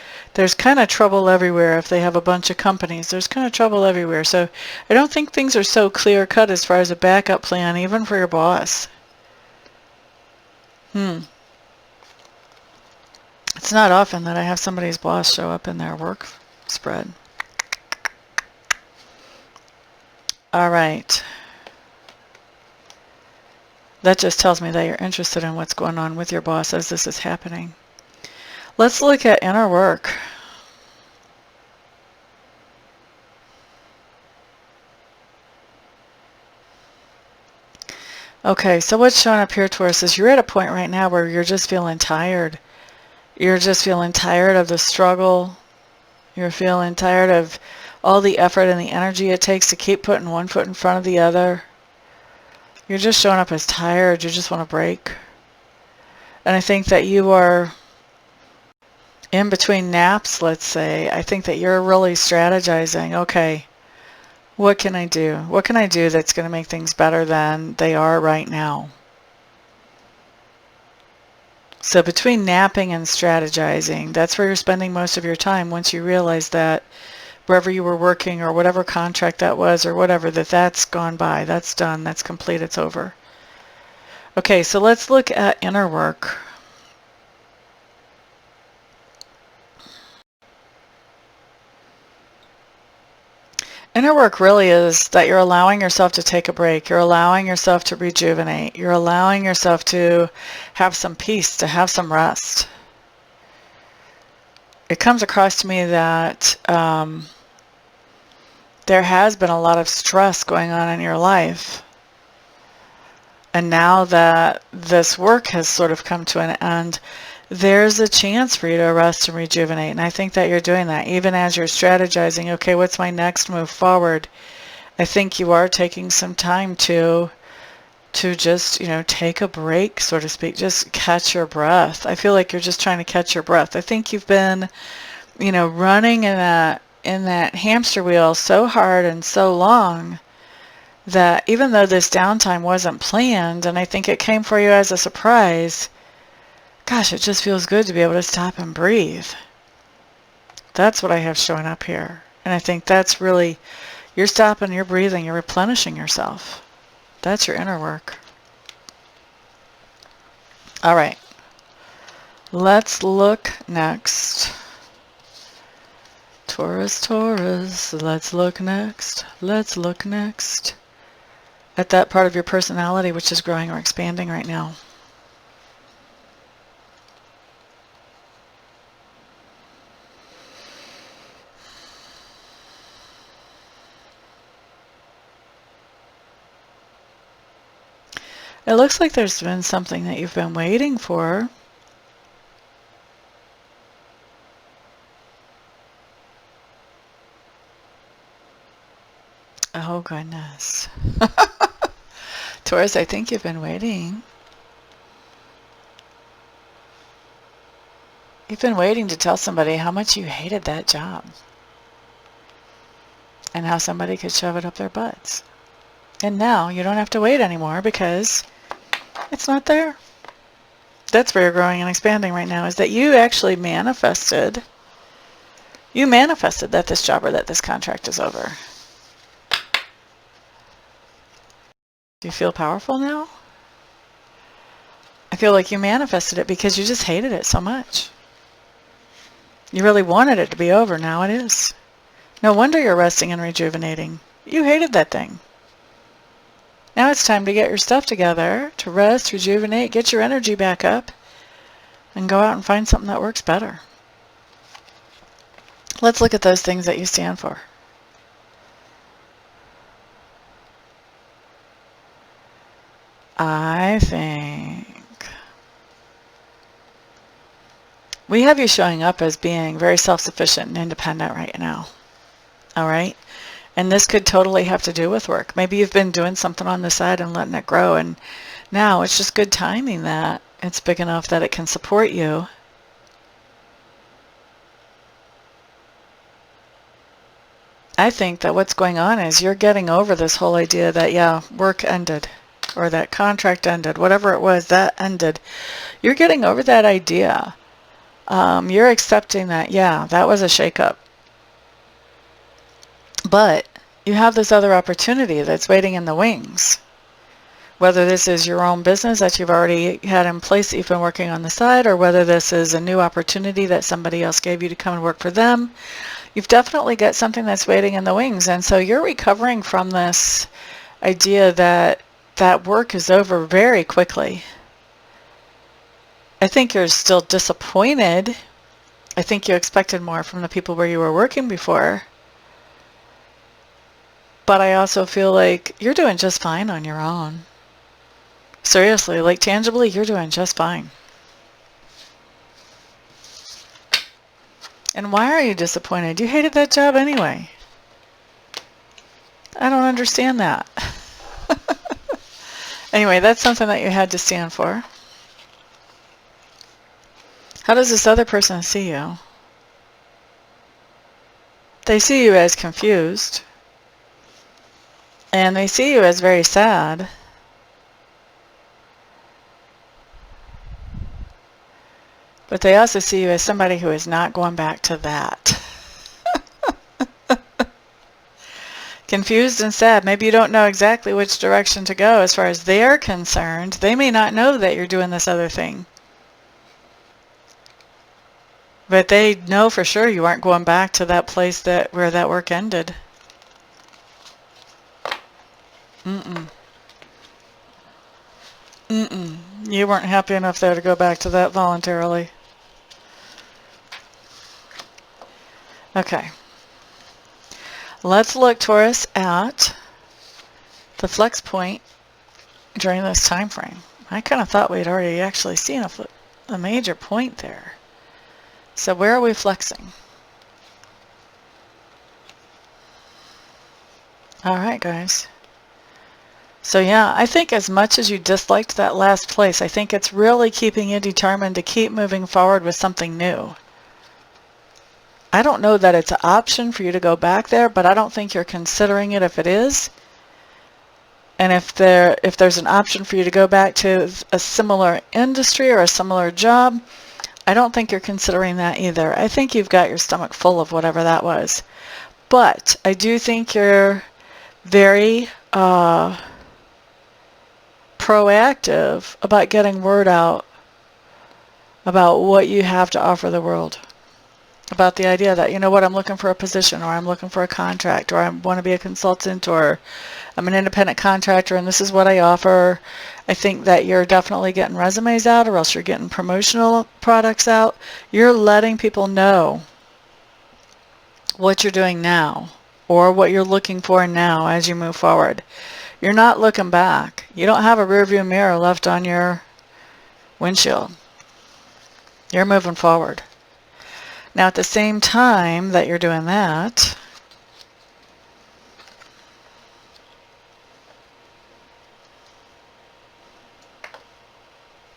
kind of trouble everywhere. If they have a bunch of companies, there's kind of trouble everywhere. So I don't think things are so clear cut as far as a backup plan, even for your boss. It's not often that I have somebody's boss show up in their work spread. All right. That just tells me that you're interested in what's going on with your boss as this is happening. Let's look at inner work. Okay, so what's showing up here, Taurus, is you're at a point right now where you're just feeling tired. You're just feeling tired of the struggle. You're feeling tired of all the effort and the energy it takes to keep putting one foot in front of the other. You're just showing up as tired. You just want to break. And I think that you are in between naps, let's say. I think that you're really strategizing. Okay, what can I do? What can I do that's going to make things better than they are right now? So between napping and strategizing, that's where you're spending most of your time once you realize that wherever you were working or whatever contract that was or whatever, that's gone by, that's done, that's complete, it's over. Okay, so let's look at inner work. Inner work really is that you're allowing yourself to take a break. You're allowing yourself to rejuvenate. You're allowing yourself to have some peace, to have some rest. It comes across to me that there has been a lot of stress going on in your life. And now that this work has sort of come to an end, there's a chance for you to rest and rejuvenate. And I think that you're doing that. Even as you're strategizing, okay, what's my next move forward? I think you are taking some time to just, take a break, so to speak. Just catch your breath. I feel like you're just trying to catch your breath. I think you've been, running in that hamster wheel so hard and so long that even though this downtime wasn't planned, and I think it came for you as a surprise, gosh, it just feels good to be able to stop and breathe. That's what I have showing up here. And I think that's really, you're stopping, you're breathing, you're replenishing yourself. That's your inner work. All right. Let's look next. Taurus, let's look next. Let's look next at that part of your personality which is growing or expanding right now. It looks like there's been something that you've been waiting for. Oh, goodness. Taurus, I think you've been waiting. You've been waiting to tell somebody how much you hated that job and how somebody could shove it up their butts. And now you don't have to wait anymore because it's not there. That's where you're growing and expanding right now, is that you actually manifested. You manifested that this job or that this contract is over. Do you feel powerful now? I feel like you manifested it because you just hated it so much. You really wanted it to be over. Now it is. No wonder you're resting and rejuvenating. You hated that thing. Now it's time to get your stuff together, to rest, rejuvenate, get your energy back up, and go out and find something that works better. Let's look at those things that you stand for. I think we have you showing up as being very self-sufficient and independent right now. All right? And this could totally have to do with work. Maybe you've been doing something on the side and letting it grow, and now it's just good timing that it's big enough that it can support you. I think that what's going on is you're getting over this whole idea that, yeah, work ended, or that contract ended, whatever it was, that ended. You're getting over that idea. You're accepting that, yeah, that was a shakeup. But you have this other opportunity that's waiting in the wings, Whether this is your own business that you've already had in place that you've been working on the side, or whether this is a new opportunity that somebody else gave you to come and work for them, you've definitely got something that's waiting in the wings. And so you're recovering from this idea that that work is over very quickly. I think you're still disappointed. I think you expected more from the people where you were working before. But I also feel like you're doing just fine on your own. Seriously, like tangibly, you're doing just fine. And why are you disappointed? You hated that job anyway. I don't understand that. Anyway, that's something that you had to stand for. How does this other person see you? They see you as confused. And they see you as very sad. But they also see you as somebody who is not going back to that. Confused and sad. Maybe you don't know exactly which direction to go as far as they're concerned. They may not know that you're doing this other thing. But they know for sure you aren't going back to that place where that work ended. You weren't happy enough there to go back to that voluntarily. Okay. Let's look, Taurus, at the flex point during this time frame. I kind of thought we'd already actually seen a major point there. So where are we flexing? All right, guys. So yeah, I think as much as you disliked that last place, I think it's really keeping you determined to keep moving forward with something new. I don't know that it's an option for you to go back there, but I don't think you're considering it if it is. And if there's an option for you to go back to a similar industry or a similar job, I don't think you're considering that either. I think you've got your stomach full of whatever that was. But I do think you're very proactive about getting word out about what you have to offer the world. About the idea that, you know what, I'm looking for a position, or I'm looking for a contract, or I want to be a consultant, or I'm an independent contractor and this is what I offer. I think that you're definitely getting resumes out, or else you're getting promotional products out. You're letting people know what you're doing now, or what you're looking for now as you move forward. You're not looking back. You don't have a rearview mirror left on your windshield. You're moving forward. Now, at the same time that you're doing that,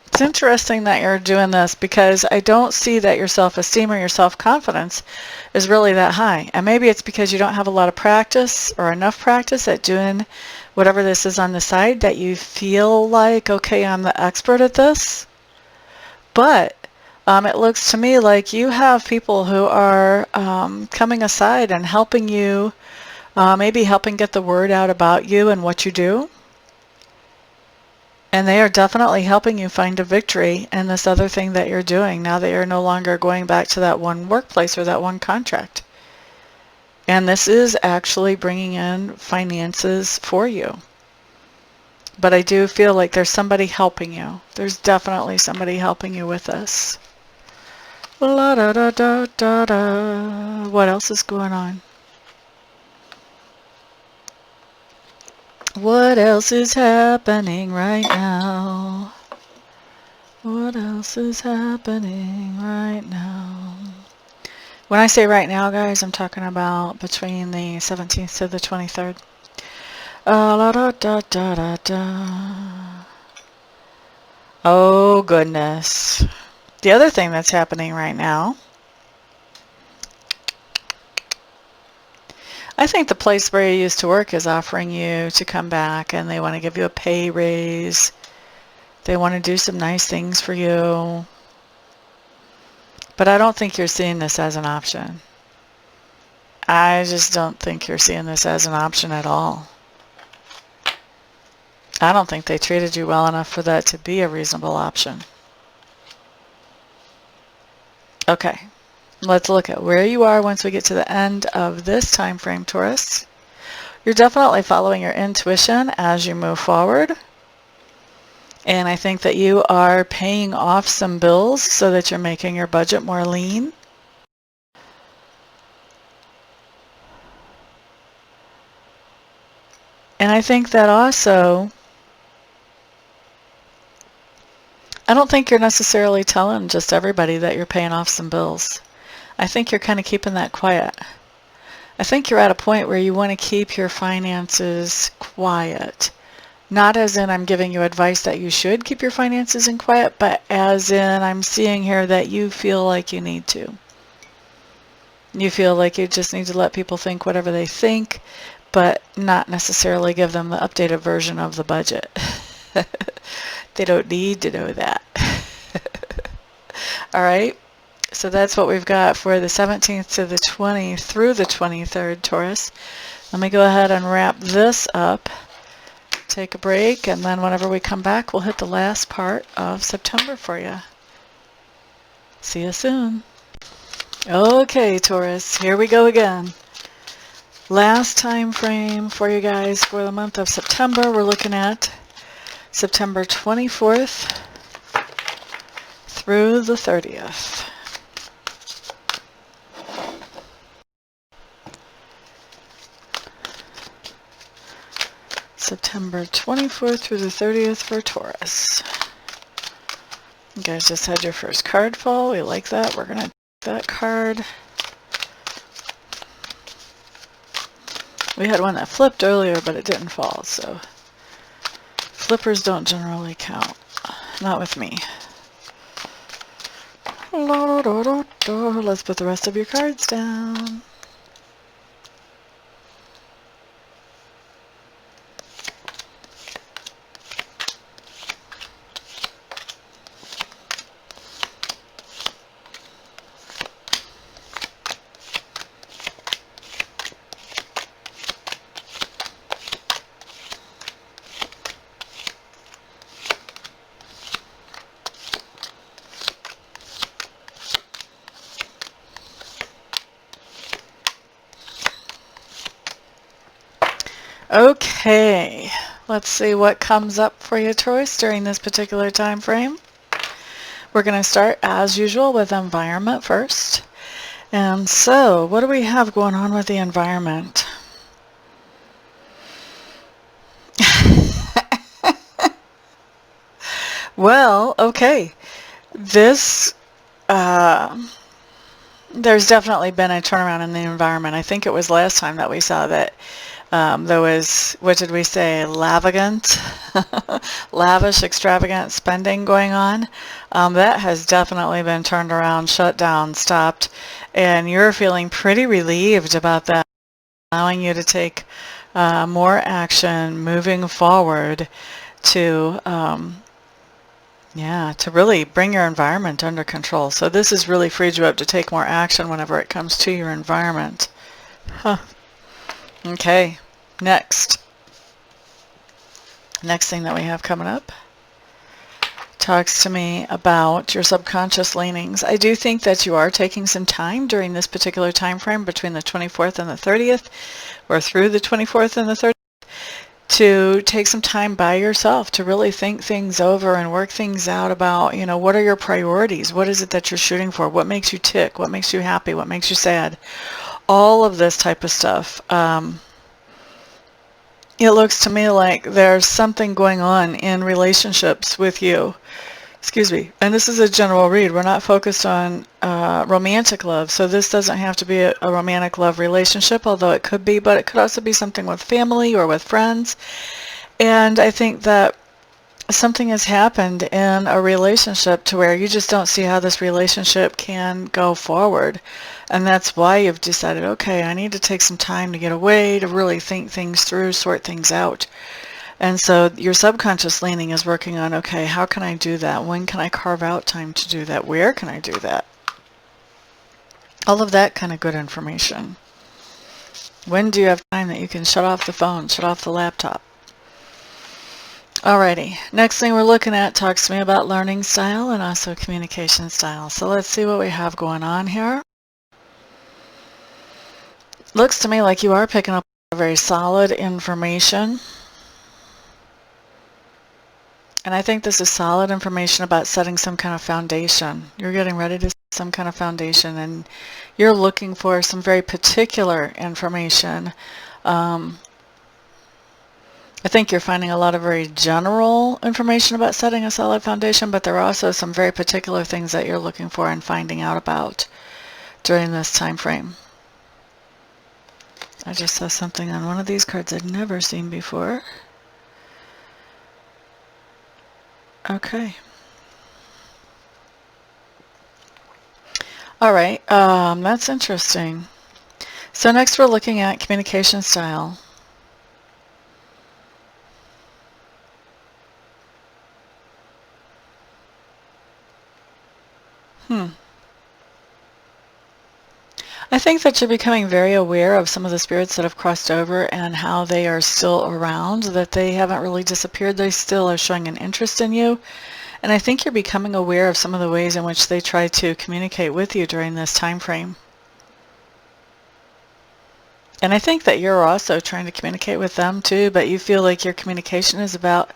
it's interesting that you're doing this, because I don't see that your self-esteem or your self-confidence is really that high. And maybe it's because you don't have a lot of practice or enough practice at doing whatever this is on the side that you feel like, okay, I'm the expert at this. But it looks to me like you have people who are coming aside and helping you, maybe helping get the word out about you and what you do. And they are definitely helping you find a victory in this other thing that you're doing now that you're no longer going back to that one workplace or that one contract. And this is actually bringing in finances for you. But I do feel like there's somebody helping you. There's definitely somebody helping you with this. La da da da da da. What else is going on? What else is happening right now? What else is happening right now? When I say right now, guys, I'm talking about between the 17th to the 23rd. La da da da da da. Oh, goodness. The other thing that's happening right now, I think the place where you used to work is offering you to come back, and they want to give you a pay raise. They want to do some nice things for you. But I don't think you're seeing this as an option. I just don't think you're seeing this as an option at all. I don't think they treated you well enough for that to be a reasonable option. Okay, let's look at where you are once we get to the end of this time frame, Taurus. You're definitely following your intuition as you move forward. And I think that you are paying off some bills so that you're making your budget more lean. And I think that also, I don't think you're necessarily telling just everybody that you're paying off some bills. I think you're kind of keeping that quiet. I think you're at a point where you want to keep your finances quiet. Not as in I'm giving you advice that you should keep your finances in quiet, but as in I'm seeing here that you feel like you need to. You feel like you just need to let people think whatever they think, but not necessarily give them the updated version of the budget. They don't need to know that. All right, so that's what we've got for the 17th to the 20th through the 23rd, Taurus. Let me go ahead and wrap this up. Take a break, and then whenever we come back, we'll hit the last part of September for you. See you soon. Okay, Taurus, here we go again. Last time frame for you guys for the month of September. We're looking at September 24th through the 30th. September 24th through the 30th for Taurus. You guys just had your first card fall. We like that. We're going to take that card. We had one that flipped earlier, but it didn't fall, so flippers don't generally count. Not with me. Let's put the rest of your cards down. Okay, let's see what comes up for you, Taurus, during this particular time frame. We're going to start, as usual, with environment first. And so, what do we have going on with the environment? Well, okay. This, there's definitely been a turnaround in the environment. I think it was last time that we saw that there was, what did we say, lavish, extravagant spending going on. That has definitely been turned around, shut down, stopped, and you're feeling pretty relieved about that, allowing you to take more action moving forward to, to really bring your environment under control. So this has really freed you up to take more action whenever it comes to your environment. Huh. Okay, next thing that we have coming up talks to me about your subconscious leanings. I do think that you are taking some time during this particular time frame between the 24th and the 30th, or through the 24th and the 30th, to take some time by yourself to really think things over and work things out about, you know, what are your priorities? What is it that you're shooting for? What makes you tick? What makes you happy? What makes you sad? All of this type of stuff. It looks to me like there's something going on in relationships with you. Excuse me. And this is a general read. We're not focused on romantic love. So this doesn't have to be a romantic love relationship, although it could be, but it could also be something with family or with friends. And I think that something has happened in a relationship to where you just don't see how this relationship can go forward. And that's why you've decided, okay, I need to take some time to get away, to really think things through, sort things out. And so your subconscious leaning is working on, okay, how can I do that? When can I carve out time to do that? Where can I do that? All of that kind of good information. When do you have time that you can shut off the phone, shut off the laptop? Alrighty, next thing we're looking at talks to me about learning style and also communication style. So let's see what we have going on here. Looks to me like you are picking up very solid information. And I think this is solid information about setting some kind of foundation. You're getting ready to set some kind of foundation, and you're looking for some very particular information. I think you're finding a lot of very general information about setting a solid foundation, but there are also some very particular things that you're looking for and finding out about during this time frame. I just saw something on one of these cards I'd never seen before. Okay. All right, that's interesting. So next we're looking at communication style. I think that you're becoming very aware of some of the spirits that have crossed over and how they are still around, that they haven't really disappeared. They still are showing an interest in you. And I think you're becoming aware of some of the ways in which they try to communicate with you during this time frame. And I think that you're also trying to communicate with them too, but you feel like your communication is about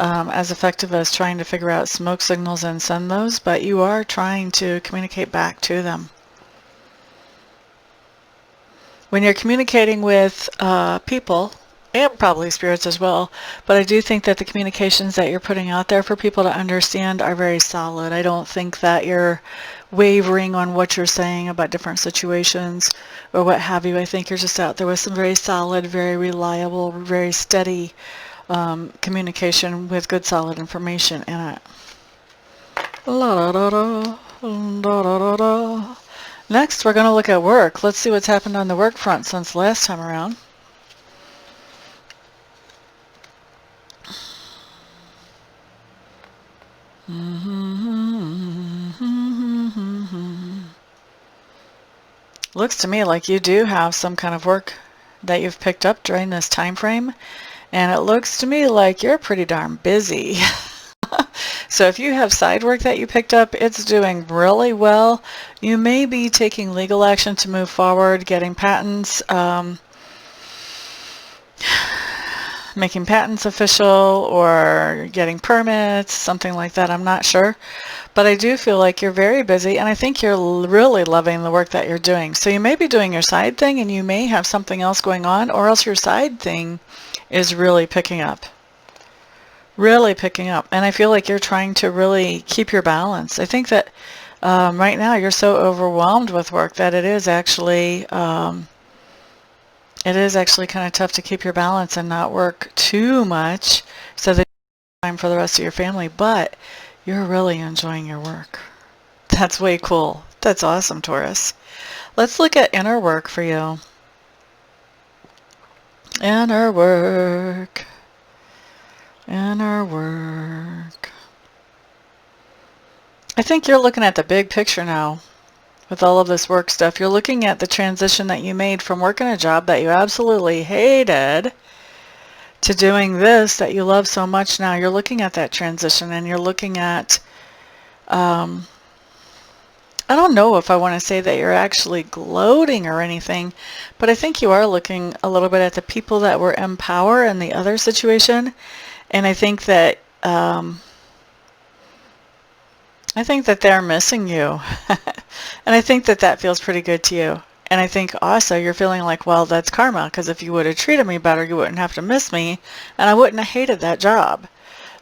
as effective as trying to figure out smoke signals and send those, but you are trying to communicate back to them. When you're communicating with people, and probably spirits as well, but I do think that the communications that you're putting out there for people to understand are very solid. I don't think that you're wavering on what you're saying about different situations or what have you. I think you're just out there with some very solid, very reliable, very steady communication with good solid information in it. La da da da, da da da da. Next, we're going to look at work. Let's see what's happened on the work front since last time around. Looks to me like you do have some kind of work that you've picked up during this time frame, and it looks to me like you're pretty darn busy. So if you have side work that you picked up, it's doing really well. You may be taking legal action to move forward, getting patents, making patents official, or getting permits, something like that. I'm not sure. But I do feel like you're very busy, and I think you're really loving the work that you're doing. So you may be doing your side thing, and you may have something else going on, or else your side thing is really picking up. Really picking up. And I feel like you're trying to really keep your balance. I think that right now you're so overwhelmed with work that it is actually kind of tough to keep your balance and not work too much so that you have time for the rest of your family. But you're really enjoying your work. That's way cool. That's awesome, Taurus. Let's look at inner work for you. Inner work. Inner work. I think you're looking at the big picture now with all of this work stuff. You're looking at the transition that you made from working a job that you absolutely hated to doing this that you love so much now. You're looking at that transition, and you're looking at, I don't know if I want to say that you're actually gloating or anything, but I think you are looking a little bit at the people that were in power in the other situation. And I think that they're missing you. And I think that that feels pretty good to you. And I think also you're feeling like, well, that's karma, because if you would have treated me better, you wouldn't have to miss me, and I wouldn't have hated that job.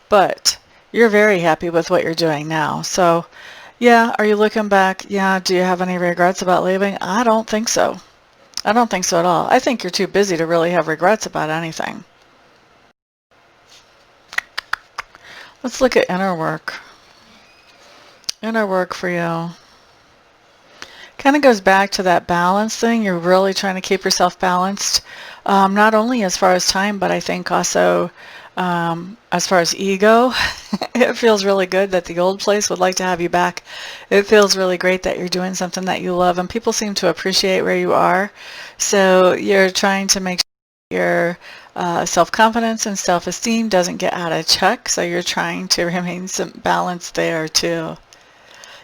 But you're very happy with what you're doing now. So, yeah, are you looking back? Yeah, do you have any regrets about leaving? I don't think so. I don't think so at all. I think you're too busy to really have regrets about anything. Let's look at inner work. Inner work for you. Kind of goes back to that balance thing. You're really trying to keep yourself balanced, not only as far as time, but I think also as far as ego. It feels really good that the old place would like to have you back. It feels really great that you're doing something that you love, and people seem to appreciate where you are. So you're trying to make your self-confidence and self-esteem doesn't get out of check, so you're trying to remain some balance there too.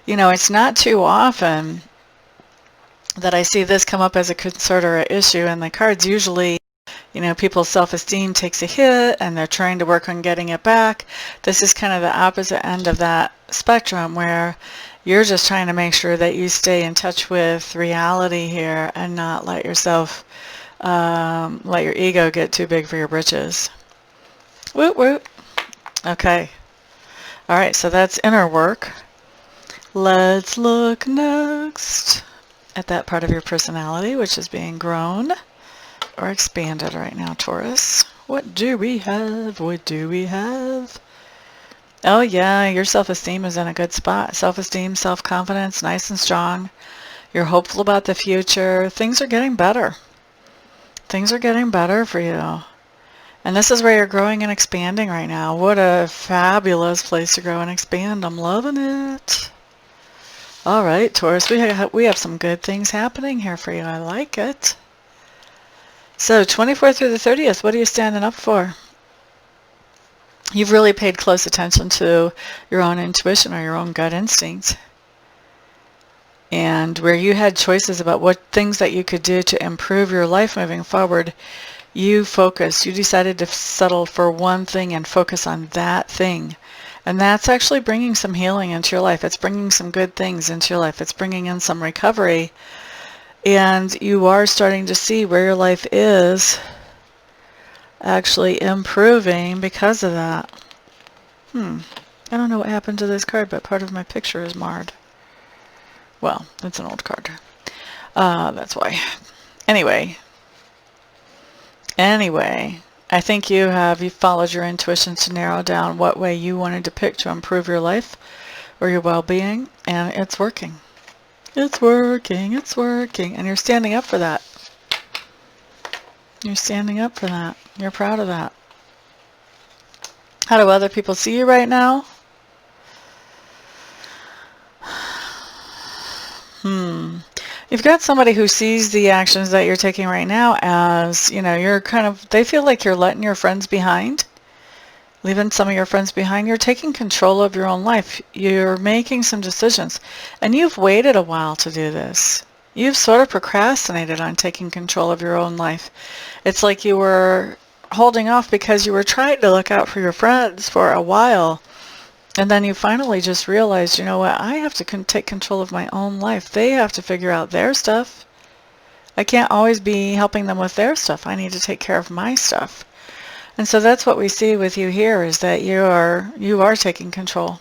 You know, it's not too often that I see this come up as a concern or an issue in the cards. Usually, you know, people's self-esteem takes a hit and they're trying to work on getting it back. This is kind of the opposite end of that spectrum, where you're just trying to make sure that you stay in touch with reality here and not let yourself, let your ego get too big for your britches. Woot woot. Okay. All right, so that's inner work. Let's look next at that part of your personality which is being grown or expanded right now, Taurus. What do we have? What do we have? Oh yeah, your self-esteem is in a good spot. Self-esteem, self-confidence, nice and strong. You're hopeful about the future. Things are getting better. Things are getting better for you. And this is where you're growing and expanding right now. What a fabulous place to grow and expand. I'm loving it. All right, Taurus, we have some good things happening here for you. I like it. So 24th through the 30th, what are you standing up for? You've really paid close attention to your own intuition or your own gut instinct. And where you had choices about what things that you could do to improve your life moving forward, you focused. You decided to settle for one thing and focus on that thing. And that's actually bringing some healing into your life. It's bringing some good things into your life. It's bringing in some recovery. And you are starting to see where your life is actually improving because of that. I don't know what happened to this card, but part of my picture is marred. Well, it's an old card. That's why. Anyway, I think you followed your intuition to narrow down what way you wanted to pick to improve your life or your well-being, and it's working. It's working, it's working, and you're standing up for that. You're standing up for that. You're proud of that. How do other people see you right now? You've got somebody who sees the actions that you're taking right now as, you know, they feel like you're letting your friends behind, leaving some of your friends behind. You're taking control of your own life. You're making some decisions, and you've waited a while to do this. You've sort of procrastinated on taking control of your own life. It's like you were holding off because you were trying to look out for your friends for a while. And then you finally just realized, you know what, I have to take control of my own life. They have to figure out their stuff. I can't always be helping them with their stuff. I need to take care of my stuff. And so that's what we see with you here, is that you are taking control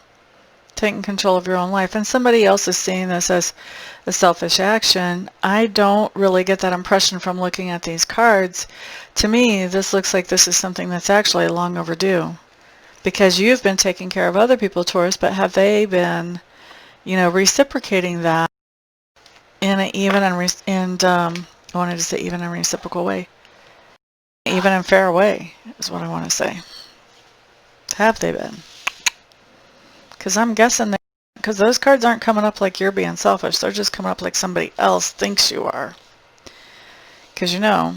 of your own life. And somebody else is seeing this as a selfish action. I don't really get that impression from looking at these cards. To me, this looks like this is something that's actually long overdue. Because you've been taking care of other people, Taurus, but have they been, you know, reciprocating that in an even and I wanted to say even and reciprocal way, even and fair way is what I want to say. Have they been? Because I'm guessing because those cards aren't coming up like you're being selfish. They're just coming up like somebody else thinks you are. Because, you know,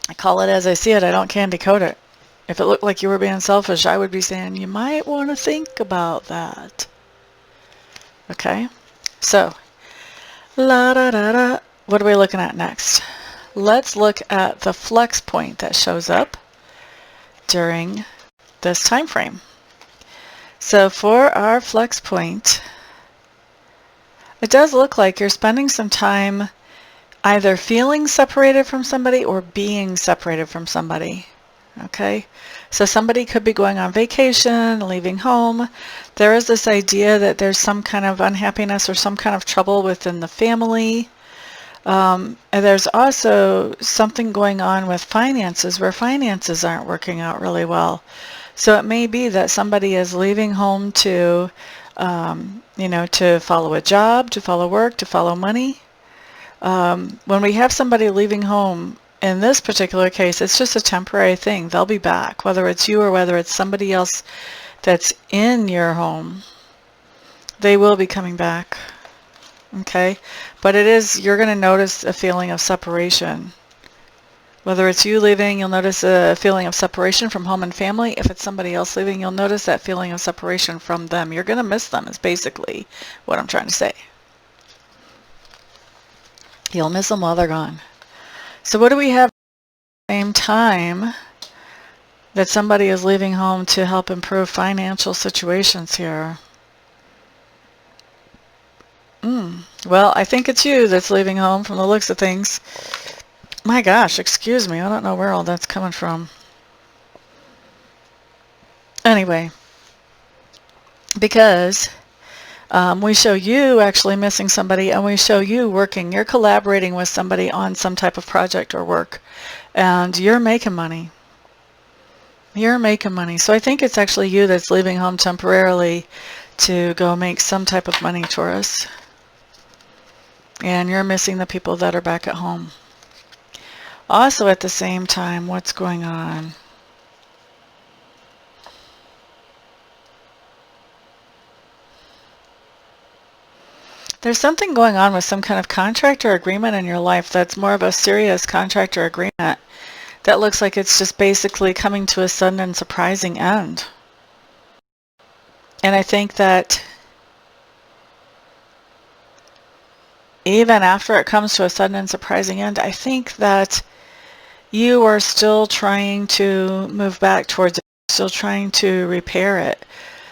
I call it as I see it. I don't candy coat it. If it looked like you were being selfish, I would be saying you might want to think about that. Okay? So, la da da da. What are we looking at next? Let's look at the flex point that shows up during this time frame. So for our flex point, it does look like you're spending some time either feeling separated from somebody or being separated from somebody. Okay, so somebody could be going on vacation, leaving home. There is this idea that there's some kind of unhappiness or some kind of trouble within the family. And there's also something going on with finances where finances aren't working out really well. So it may be that somebody is leaving home to, you know, to follow a job, to follow work, to follow money. When we have somebody leaving home, in this particular case, it's just a temporary thing. They'll be back, whether it's you or whether it's somebody else that's in your home. They will be coming back. Okay? But you're going to notice a feeling of separation Whether it's you leaving, you'll notice a feeling of separation from home and family. If it's somebody else leaving, you'll notice that feeling of separation from them. You're going to miss them is basically what I'm trying to say. You'll miss them while they're gone. So what do we have at the same time that somebody is leaving home to help improve financial situations here? Well, I think it's you that's leaving home from the looks of things. My gosh, excuse me. I don't know where all that's coming from. Anyway, because we show you actually missing somebody, and we show you working. You're collaborating with somebody on some type of project or work, and you're making money. You're making money. So I think it's actually you that's leaving home temporarily to go make some type of money, Taurus. And you're missing the people that are back at home. Also at the same time, what's going on? There's something going on with some kind of contract or agreement in your life that's more of a serious contract or agreement that looks like it's just basically coming to a sudden and surprising end. And I think that even after it comes to a sudden and surprising end, I think that you are still trying to move back towards it, still trying to repair it.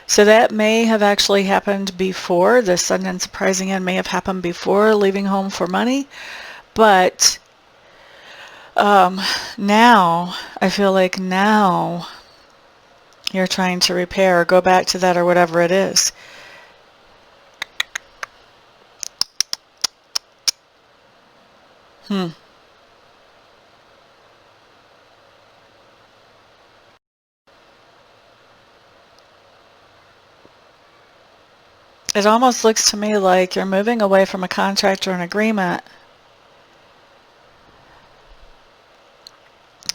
So that may have actually happened before. The sudden and surprising end may have happened before leaving home for money. But now, I feel like now you're trying to repair or go back to that or whatever it is. It almost looks to me like you're moving away from a contract or an agreement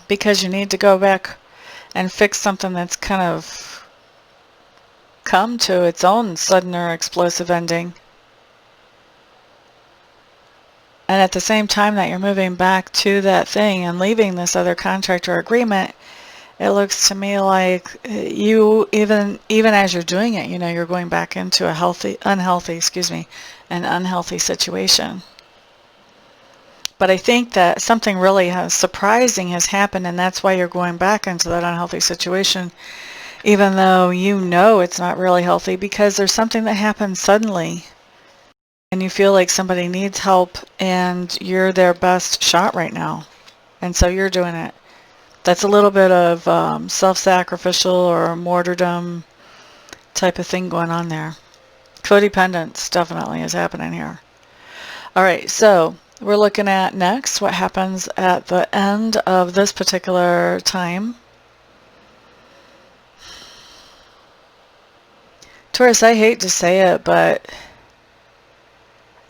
because you need to go back and fix something that's kind of come to its own sudden or explosive ending. And at the same time that you're moving back to that thing and leaving this other contract or agreement, it looks to me like you, even as you're doing it, you know, you're going back into a an unhealthy situation. But I think that something really surprising has happened, and that's why you're going back into that unhealthy situation, even though you know it's not really healthy, because there's something that happens suddenly, and you feel like somebody needs help, and you're their best shot right now, and so you're doing it. That's a little bit of self-sacrificial or martyrdom type of thing going on there. Codependence definitely is happening here. All right, so we're looking at next what happens at the end of this particular time. Taurus, I hate to say it, but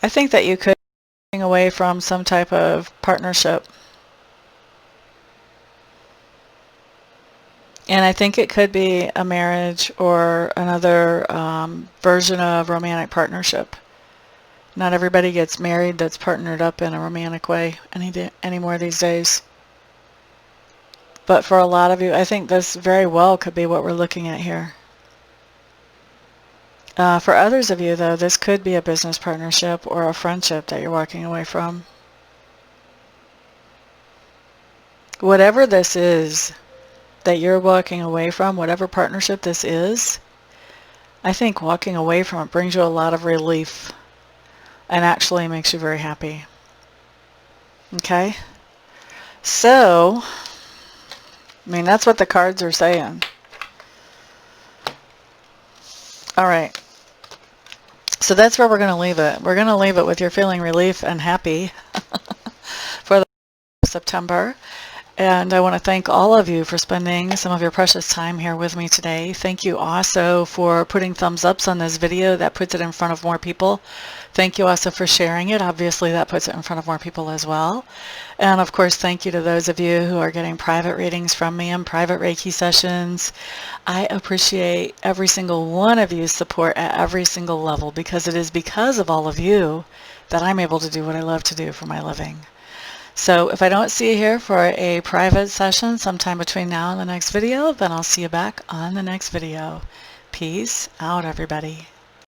I think that you could be away from some type of partnership. And I think it could be a marriage or another version of romantic partnership. Not everybody gets married that's partnered up in a romantic way anymore these days. But for a lot of you, I think this very well could be what we're looking at here. For others of you, though, this could be a business partnership or a friendship that you're walking away from. Whatever this is that you're walking away from, whatever partnership this is, I think walking away from it brings you a lot of relief and actually makes you very happy. Okay? So, I mean, that's what the cards are saying. All right. So that's where we're going to leave it. We're going to leave it with you're feeling relief and happy for the September. And I want to thank all of you for spending some of your precious time here with me today. Thank you also for putting thumbs ups on this video. That puts it in front of more people. Thank you also for sharing it. Obviously, that puts it in front of more people as well. And of course, thank you to those of you who are getting private readings from me and private Reiki sessions. I appreciate every single one of you's support at every single level, because it is because of all of you that I'm able to do what I love to do for my living. So if I don't see you here for a private session sometime between now and the next video, then I'll see you back on the next video. Peace out, everybody.